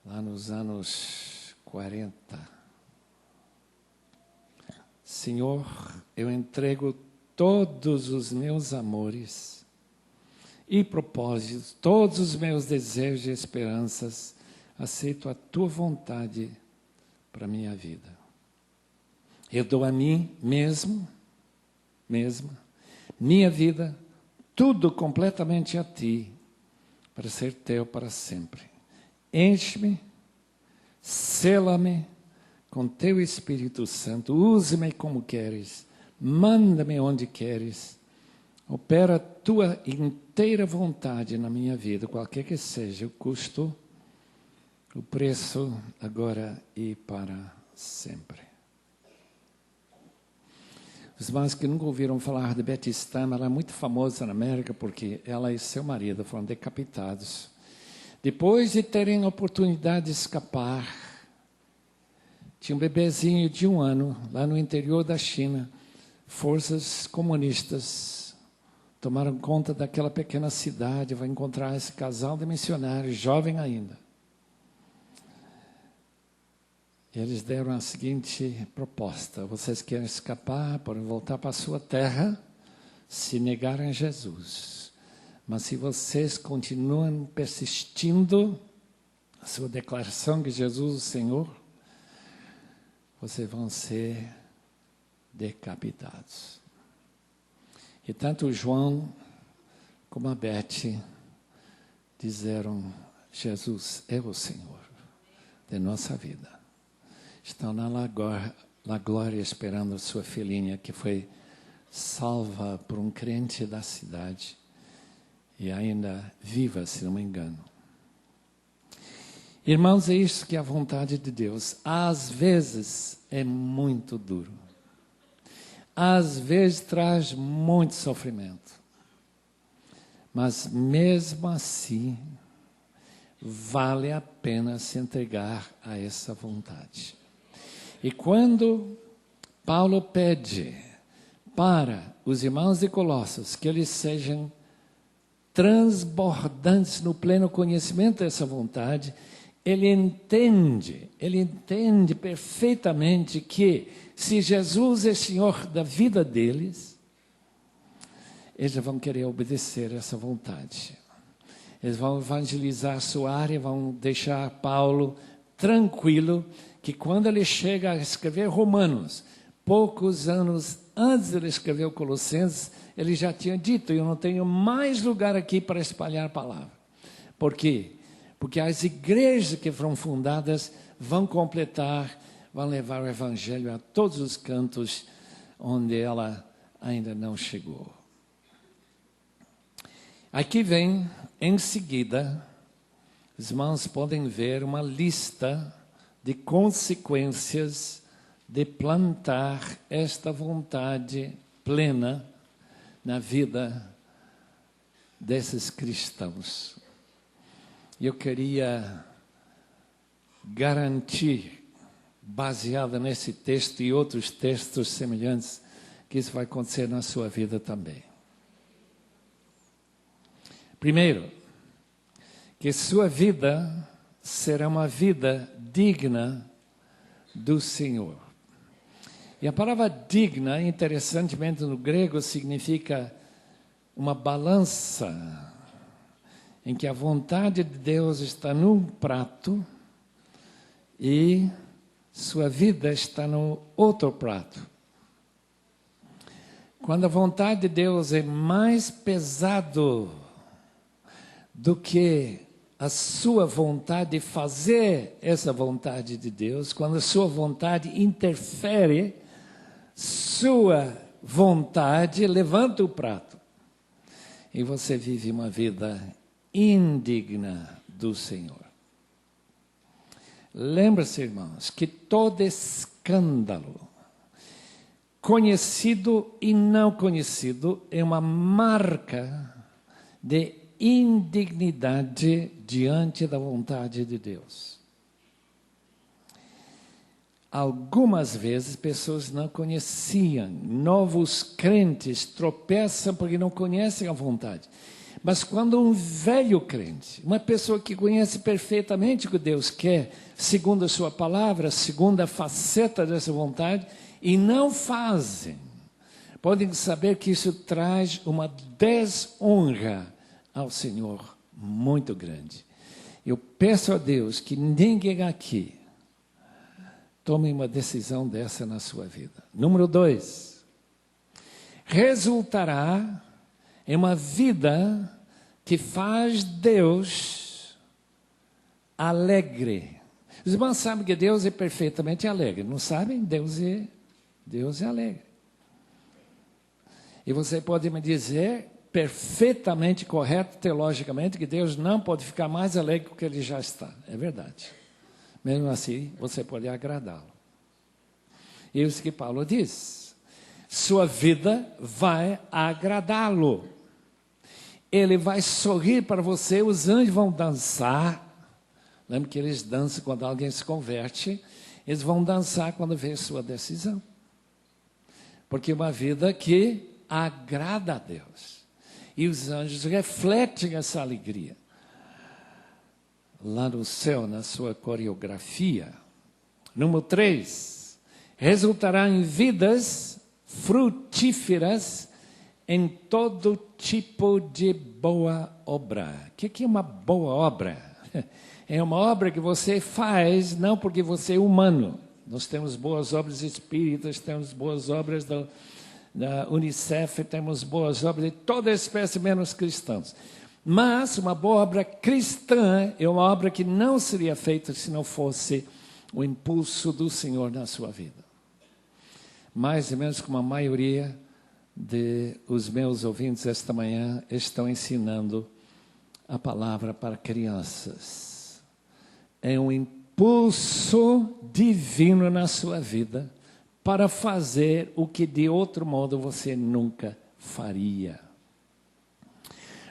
lá nos anos 40. Senhor, eu entrego todos os meus amores e propósitos, todos os meus desejos e esperanças, aceito a Tua vontade para a minha vida. Eu dou a mim mesma, minha vida, tudo completamente a Ti, para ser Teu para sempre. Enche-me, sela-me com Teu Espírito Santo, use-me como queres, manda-me onde queres, opera a Tua inteira vontade na minha vida, qualquer que seja o custo, o preço, agora e para sempre. Os irmãos que nunca ouviram falar de Betty Stam, ela é muito famosa na América porque ela e seu marido foram decapitados. Depois de terem a oportunidade de escapar, tinha um bebezinho de 1 ano, lá no interior da China. Forças comunistas tomaram conta daquela pequena cidade, vai encontrar esse casal de missionários, jovem ainda. E eles deram a seguinte proposta: vocês querem escapar, podem voltar para a sua terra, se negarem a Jesus. Mas se vocês continuam persistindo a sua declaração que Jesus é o Senhor, vocês vão ser decapitados. E tanto o João como a Beth disseram: Jesus é o Senhor de nossa vida. Estão na glória esperando sua filhinha que foi salva por um crente da cidade e ainda viva, se não me engano. Irmãos, é isso que é a vontade de Deus. Às vezes é muito duro. Às vezes traz muito sofrimento. Mas mesmo assim, vale a pena se entregar a essa vontade. E quando Paulo pede para os irmãos de Colossos que eles sejam transbordantes no pleno conhecimento dessa vontade, ele entende perfeitamente que se Jesus é Senhor da vida deles, eles vão querer obedecer essa vontade. Eles vão evangelizar a sua área, vão deixar Paulo tranquilo, que quando ele chega a escrever Romanos, poucos anos antes de ele escrever o Colossenses, ele já tinha dito: eu não tenho mais lugar aqui para espalhar a palavra. Por quê? Porque as igrejas que foram fundadas vão completar, vão levar o evangelho a todos os cantos onde ela ainda não chegou. Aqui vem, em seguida, os irmãos podem ver uma lista de consequências de plantar esta vontade plena na vida desses cristãos. Eu queria garantir, baseado nesse texto e outros textos semelhantes, que isso vai acontecer na sua vida também. Primeiro, que sua vida será uma vida digna do Senhor. E a palavra digna, interessantemente no grego, significa uma balança, em que a vontade de Deus está num prato e sua vida está no outro prato. Quando a vontade de Deus é mais pesado do que a sua vontade de fazer essa vontade de Deus, quando a sua vontade interfere, sua vontade levanta o prato e você vive uma vida indigna do Senhor. Lembre-se, irmãos, que todo escândalo, conhecido e não conhecido, é uma marca de indignidade diante da vontade de Deus. Algumas vezes pessoas não conheciam, novos crentes tropeçam porque não conhecem a vontade. Mas quando um velho crente, uma pessoa que conhece perfeitamente o que Deus quer, segundo a sua palavra, segundo a faceta dessa vontade, e não fazem, podem saber que isso traz uma desonra ao Senhor muito grande. Eu peço a Deus que ninguém aqui tome uma decisão dessa na sua vida. Número 2, resultará em uma vida que faz Deus alegre. Os irmãos sabem que Deus é perfeitamente alegre, não sabem? Deus é alegre. E você pode me dizer, perfeitamente correto, teologicamente, que Deus não pode ficar mais alegre do que Ele já está. É verdade. Mesmo assim, você pode agradá-lo. E isso que Paulo diz. Sua vida vai agradá-lo. Ele vai sorrir para você, os anjos vão dançar. Lembra que eles dançam quando alguém se converte? Eles vão dançar quando vê sua decisão. Porque é uma vida que agrada a Deus. E os anjos refletem essa alegria. Lá no céu, na sua coreografia. Número 3. Resultará em vidas frutíferas em todo tipo de boa obra. O que é uma boa obra? É uma obra que você faz, não porque você é humano. Nós temos boas obras espíritas, temos boas obras da Unicef, temos boas obras de toda espécie, menos cristãos. Mas uma boa obra cristã é uma obra que não seria feita se não fosse o impulso do Senhor na sua vida. Mais ou menos como a maioria dos meus ouvintes esta manhã estão ensinando a palavra para crianças. É um impulso divino na sua vida para fazer o que de outro modo você nunca faria.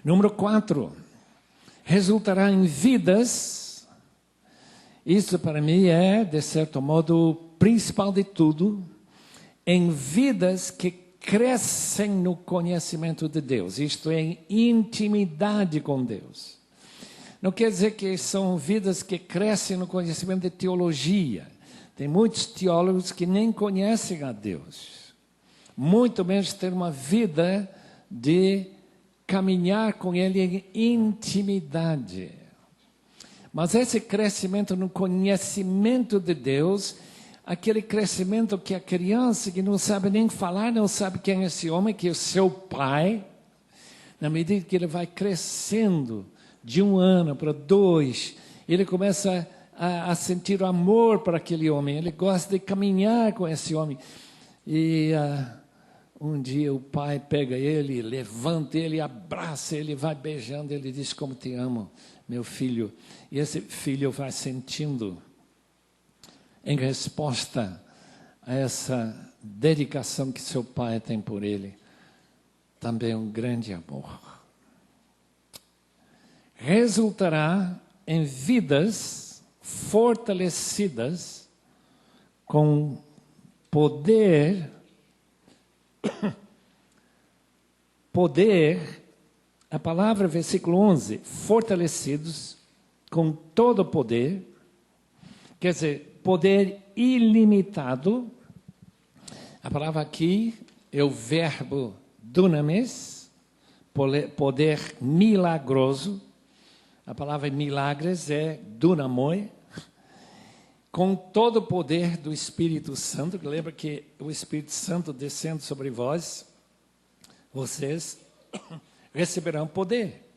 Número 4, resultará em vidas. Isso para mim é, de certo modo, o principal de tudo, em vidas que crescem no conhecimento de Deus, isto é, em intimidade com Deus. Não quer dizer que são vidas que crescem no conhecimento de teologia. Tem muitos teólogos que nem conhecem a Deus, muito menos ter uma vida de caminhar com Ele em intimidade. Mas esse crescimento no conhecimento de Deus, aquele crescimento que a criança que não sabe nem falar, não sabe quem é esse homem, que é o seu pai, na medida que ele vai crescendo de 1 ano para 2, ele começa a sentir o amor para aquele homem, ele gosta de caminhar com esse homem. E um dia o pai pega ele, levanta ele, abraça ele, vai beijando, ele diz: como te amo, meu filho. E esse filho vai sentindo, em resposta a essa dedicação que seu pai tem por ele, também um grande amor. Resultará em vidas fortalecidas com poder, a palavra, versículo 11, fortalecidos com todo o poder, quer dizer, poder ilimitado. A palavra aqui é o verbo dunamis, poder milagroso. A palavra milagres é dunamoi, com todo o poder do Espírito Santo. Lembra que o Espírito Santo descendo sobre vós, vocês receberão poder.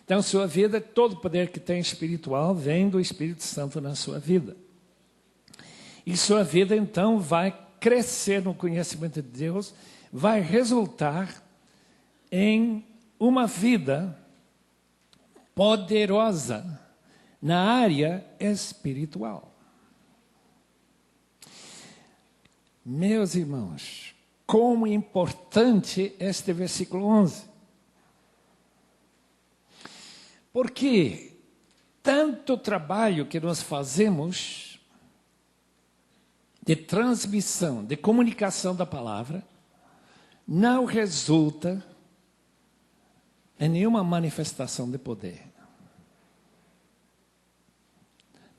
Então, sua vida, todo o poder que tem espiritual vem do Espírito Santo na sua vida. E sua vida, então, vai crescer no conhecimento de Deus, vai resultar em uma vida poderosa na área espiritual. Meus irmãos, como importante este versículo 11. Porque tanto trabalho que nós fazemos de transmissão, de comunicação da palavra, não resulta em nenhuma manifestação de poder.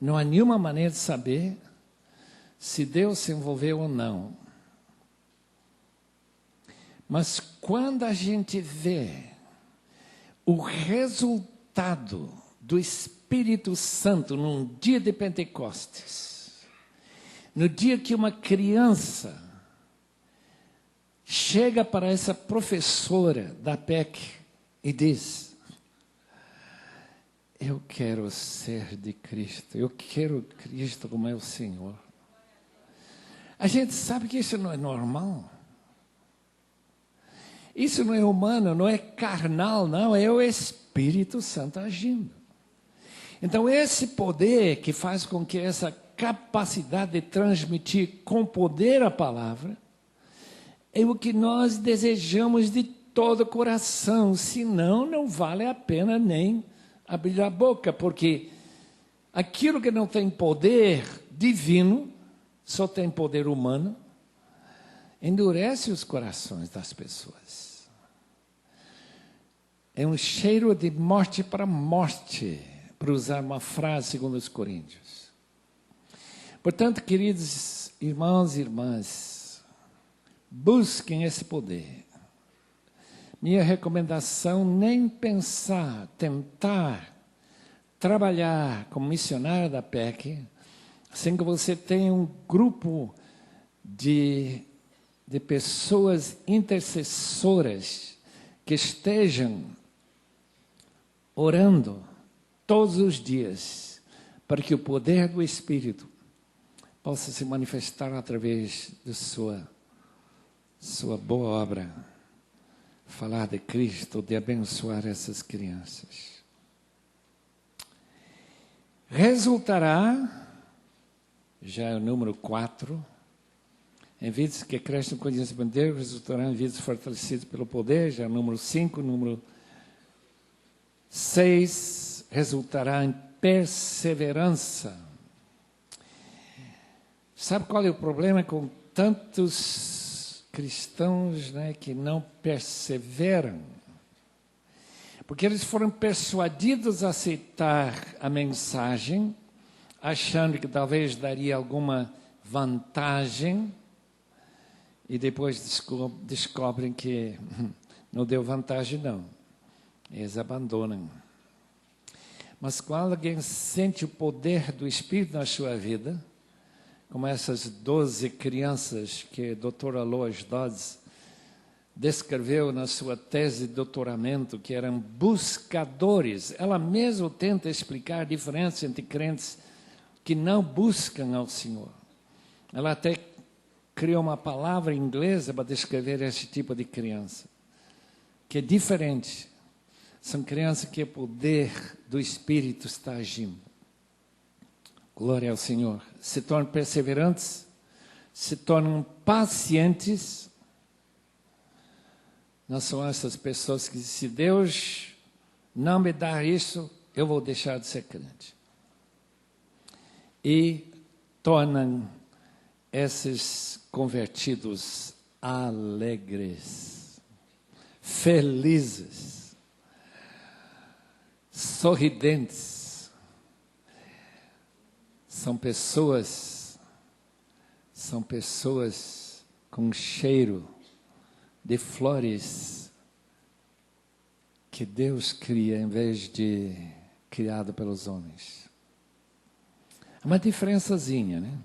Não há nenhuma maneira de saber se Deus se envolveu ou não. Mas quando a gente vê o resultado do Espírito Santo num dia de Pentecostes, no dia que uma criança chega para essa professora da PEC e diz: eu quero ser de Cristo, eu quero Cristo como meu Senhor. A gente sabe que isso não é normal. Isso não é humano, não é carnal, não, é o Espírito Santo agindo. Então, esse poder que faz com que essa capacidade de transmitir com poder a palavra, é o que nós desejamos de todo o coração, senão não vale a pena nem abrir a boca, porque aquilo que não tem poder divino, só tem poder humano, endurece os corações das pessoas. É um cheiro de morte para morte, para usar uma frase segundo os Coríntios. Portanto, queridos irmãos e irmãs, busquem esse poder. Minha recomendação, nem pensar, tentar trabalhar como missionário da PEC, sem que você tenha um grupo de pessoas intercessoras que estejam orando todos os dias para que o poder do Espírito possa se manifestar através de sua boa obra, falar de Cristo, de abençoar essas crianças. Resultará, já é o número 4, em vidas que crescem no conhecimento de Deus, resultarão em vidas fortalecidas pelo poder, já é o número 5, número 6, resultará em perseverança. Sabe qual é o problema com tantos cristãos, né, que não perseveram? Porque eles foram persuadidos a aceitar a mensagem, achando que talvez daria alguma vantagem, e depois descobrem que não deu vantagem, não. Eles abandonam. Mas quando alguém sente o poder do Espírito na sua vida, como essas 12 crianças que a doutora Lois Dodds descreveu na sua tese de doutoramento, que eram buscadores. Ela mesma tenta explicar a diferença entre crentes que não buscam ao Senhor. Ela até criou uma palavra inglesa para descrever esse tipo de criança, que é diferente. São crianças que o poder do Espírito está agindo. Glória ao Senhor. Se tornam perseverantes, se tornam pacientes. Não são essas pessoas que dizem: se Deus não me dar isso, eu vou deixar de ser crente. E tornam esses convertidos alegres, felizes, sorridentes. São pessoas com cheiro de flores que Deus cria em vez de criado pelos homens. É uma diferençazinha, né?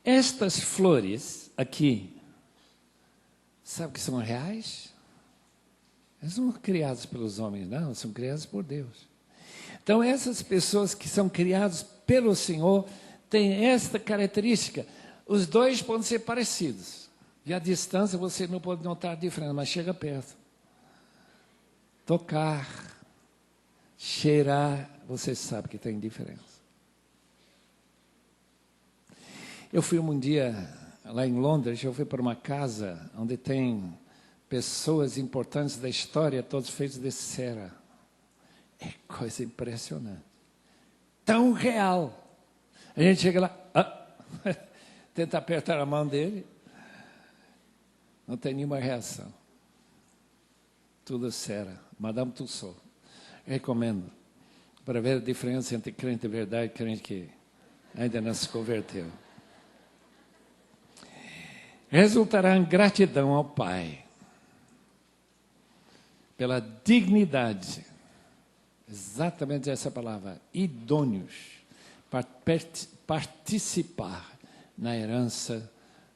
Estas flores aqui, sabe que são reais? Elas não são criadas pelos homens, não, são criadas por Deus. Então, essas pessoas que são criadas pelo Senhor têm esta característica. Os dois podem ser parecidos. E à distância você não pode notar a diferença, mas chega perto. Tocar, cheirar, você sabe que tem diferença. Eu fui um dia lá em Londres, eu fui para uma casa onde tem pessoas importantes da história, todos feitos de cera. É coisa impressionante. Tão real. A gente chega lá, tenta apertar a mão dele, não tem nenhuma reação. Tudo Serra, Madame Tussauds. Recomendo, para ver a diferença entre crente de verdade e crente que ainda não se converteu. Resultará em gratidão ao Pai pela dignidade, exatamente essa palavra, idôneos, para participar na herança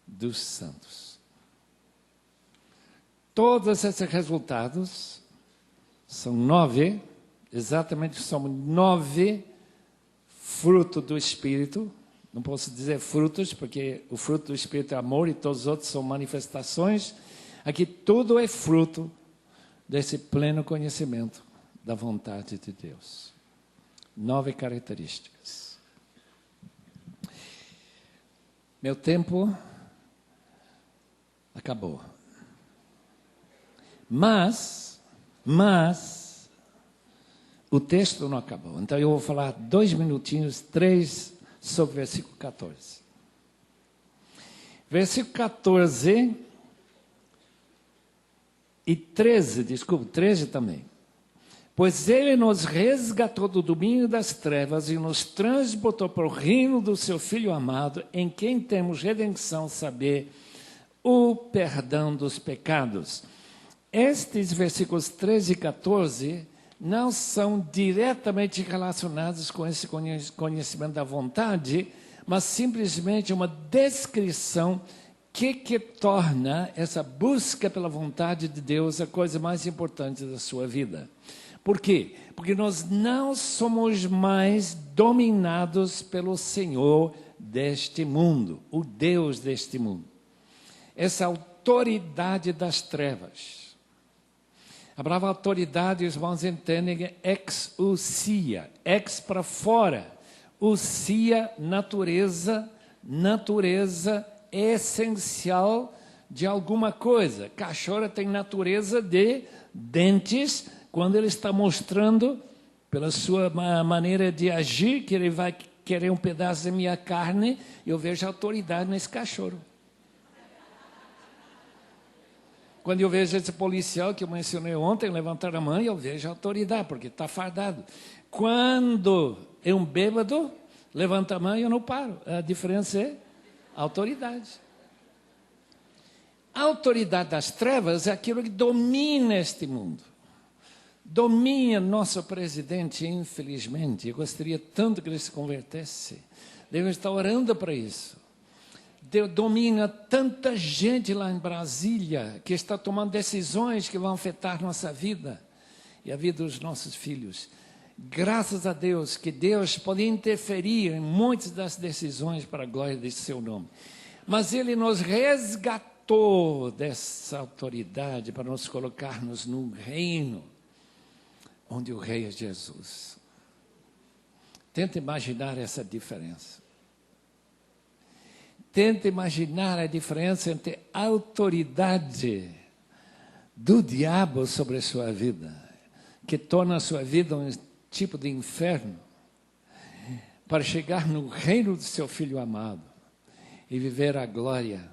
dos santos. Todos esses resultados são 9, exatamente são 9 frutos do Espírito. Não posso dizer frutos, porque o fruto do Espírito é amor e todos os outros são manifestações. Aqui tudo é fruto desse pleno conhecimento da vontade de Deus. 9 características. Meu tempo acabou. Mas o texto não acabou. Então eu vou falar 2 minutinhos, 3 sobre o versículo 14. Versículo 14 e 13, desculpa, 13 também. Pois ele nos resgatou do domínio das trevas e nos transportou para o reino do seu Filho amado, em quem temos redenção, saber, o perdão dos pecados. Estes versículos 13 e 14 não são diretamente relacionados com esse conhecimento da vontade, mas simplesmente uma descrição que torna essa busca pela vontade de Deus a coisa mais importante da sua vida. Por quê? Porque nós não somos mais dominados pelo Senhor deste mundo, o Deus deste mundo. Essa autoridade das trevas. A palavra autoridade, os irmãos entendem, é exousia, ex para fora, ousia, natureza essencial de alguma coisa. Cachorro tem natureza de dentes, quando ele está mostrando, pela sua maneira de agir, que ele vai querer um pedaço da minha carne, eu vejo autoridade nesse cachorro. Quando eu vejo esse policial que eu mencionei ontem, levantar a mão, eu vejo autoridade, porque está fardado. Quando é um bêbado, levanta a mão e eu não paro. A diferença é autoridade. A autoridade das trevas é aquilo que domina este mundo. Domina nosso presidente, infelizmente. Eu gostaria tanto que ele se convertesse. Deus está orando para isso. Deus domina tanta gente lá em Brasília que está tomando decisões que vão afetar nossa vida e a vida dos nossos filhos. Graças a Deus que Deus pode interferir em muitas das decisões para a glória de seu nome. Mas Ele nos resgatou dessa autoridade para nos colocarmos num reino onde o Rei é Jesus. Tenta imaginar essa diferença. Tenta imaginar a diferença entre a autoridade do diabo sobre a sua vida, que torna a sua vida um tipo de inferno, para chegar no reino do seu Filho amado e viver a glória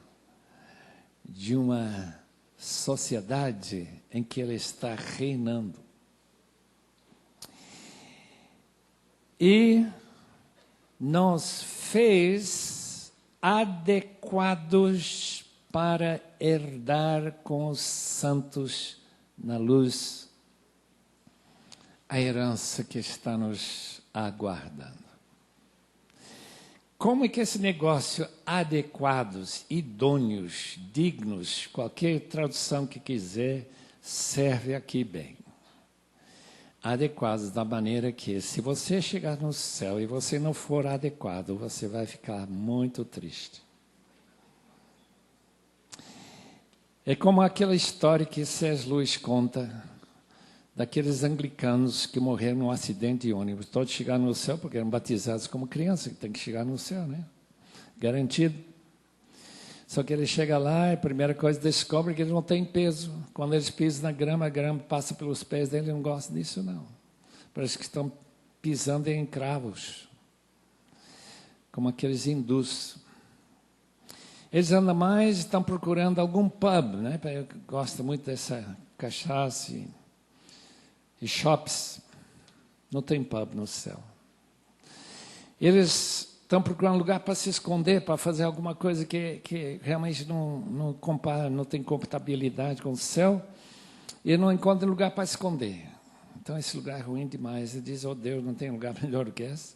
de uma sociedade em que ele está reinando. E nos fez adequados para herdar com os santos na luz a herança que está nos aguardando. Como é que esse negócio adequados, idôneos, dignos, qualquer tradução que quiser, serve aqui bem? Adequados da maneira que, se você chegar no céu e você não for adequado, você vai ficar muito triste. É como aquela história que C.S. Lewis conta, daqueles anglicanos que morreram num acidente de ônibus. Todos chegaram no céu porque eram batizados como criança, que tem que chegar no céu, né? Garantido. Só que ele chega lá e a primeira coisa descobre que ele não tem peso. Quando eles pisam na grama, a grama passa pelos pés dele, ele não gosta disso não. Parece que estão pisando em cravos, como aqueles hindus. Eles andam mais, estão procurando algum pub, né? Eu gosto muito dessa cachaça e shops. Não tem pub no céu. Eles estão procurando lugar para se esconder, para fazer alguma coisa que realmente não compara, não tem compatibilidade com o céu, e não encontram lugar para esconder. Então, esse lugar é ruim demais. Ele diz, oh Deus, não tem lugar melhor do que esse?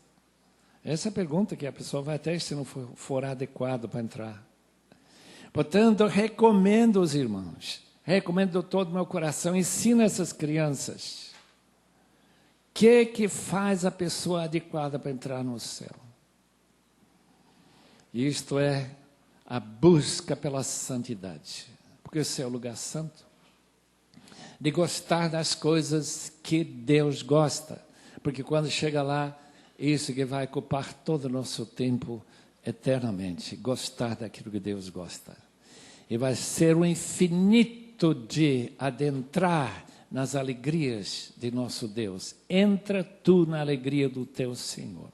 Essa é a pergunta que a pessoa vai ter se não for adequado para entrar. Portanto, eu recomendo os irmãos, recomendo de todo o meu coração, ensina essas crianças. O que faz a pessoa adequada para entrar no céu? Isto é a busca pela santidade. Porque esse é o lugar santo. De gostar das coisas que Deus gosta. Porque quando chega lá, isso que vai ocupar todo o nosso tempo eternamente. Gostar daquilo que Deus gosta. E vai ser o infinito de adentrar nas alegrias de nosso Deus. Entra tu na alegria do teu Senhor.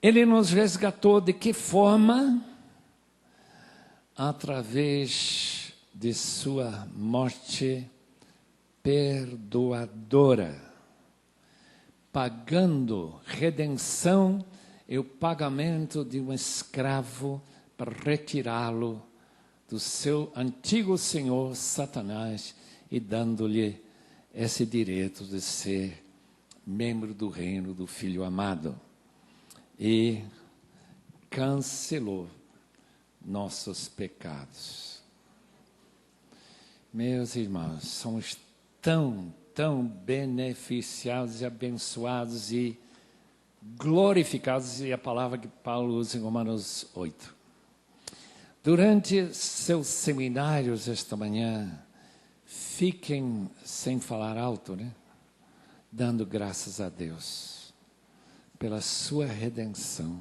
Ele nos resgatou de que forma? Através de sua morte perdoadora, pagando redenção e o pagamento de um escravo para retirá-lo do seu antigo senhor Satanás e dando-lhe esse direito de ser membro do reino do Filho amado. E cancelou nossos pecados. Meus irmãos, somos tão beneficiados e abençoados e glorificados, e a palavra que Paulo usa em Romanos 8. Durante seus seminários esta manhã, fiquem sem falar alto, né? Dando graças a Deus pela sua redenção,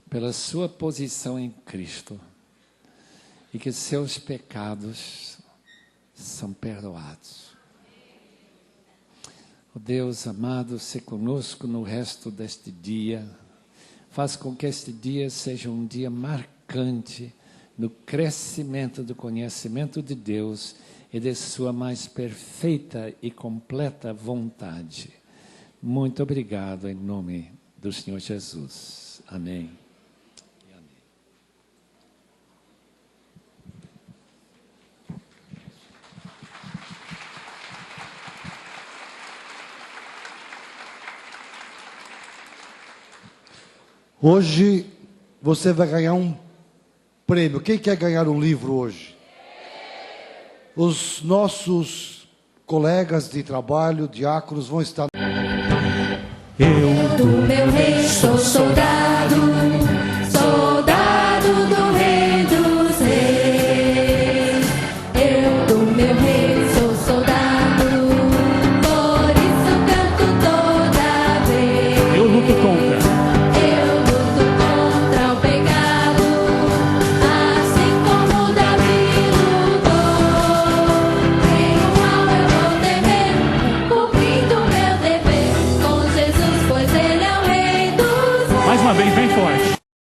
pela sua posição em Cristo, e que seus pecados são perdoados. O Deus amado, se conosco no resto deste dia, faz com que este dia seja um dia marcante no crescimento do conhecimento de Deus e de sua mais perfeita e completa vontade. Muito obrigado em nome do Senhor Jesus. Amém. E amém. Hoje você vai ganhar um prêmio. Quem quer ganhar um livro hoje? Os nossos colegas de trabalho, diáconos, vão estar. Do meu rei sou soldado, soldado do rei dos reis. Eu do meu rei sou soldado, por isso canto toda vez. Eu luto contra. Eu luto contra o pecado, assim como Davi lutou. Nem o mal eu vou temer, cumprindo meu dever com Jesus, pois Ele é o Rei dos Reis. Mais uma vez, bem forte.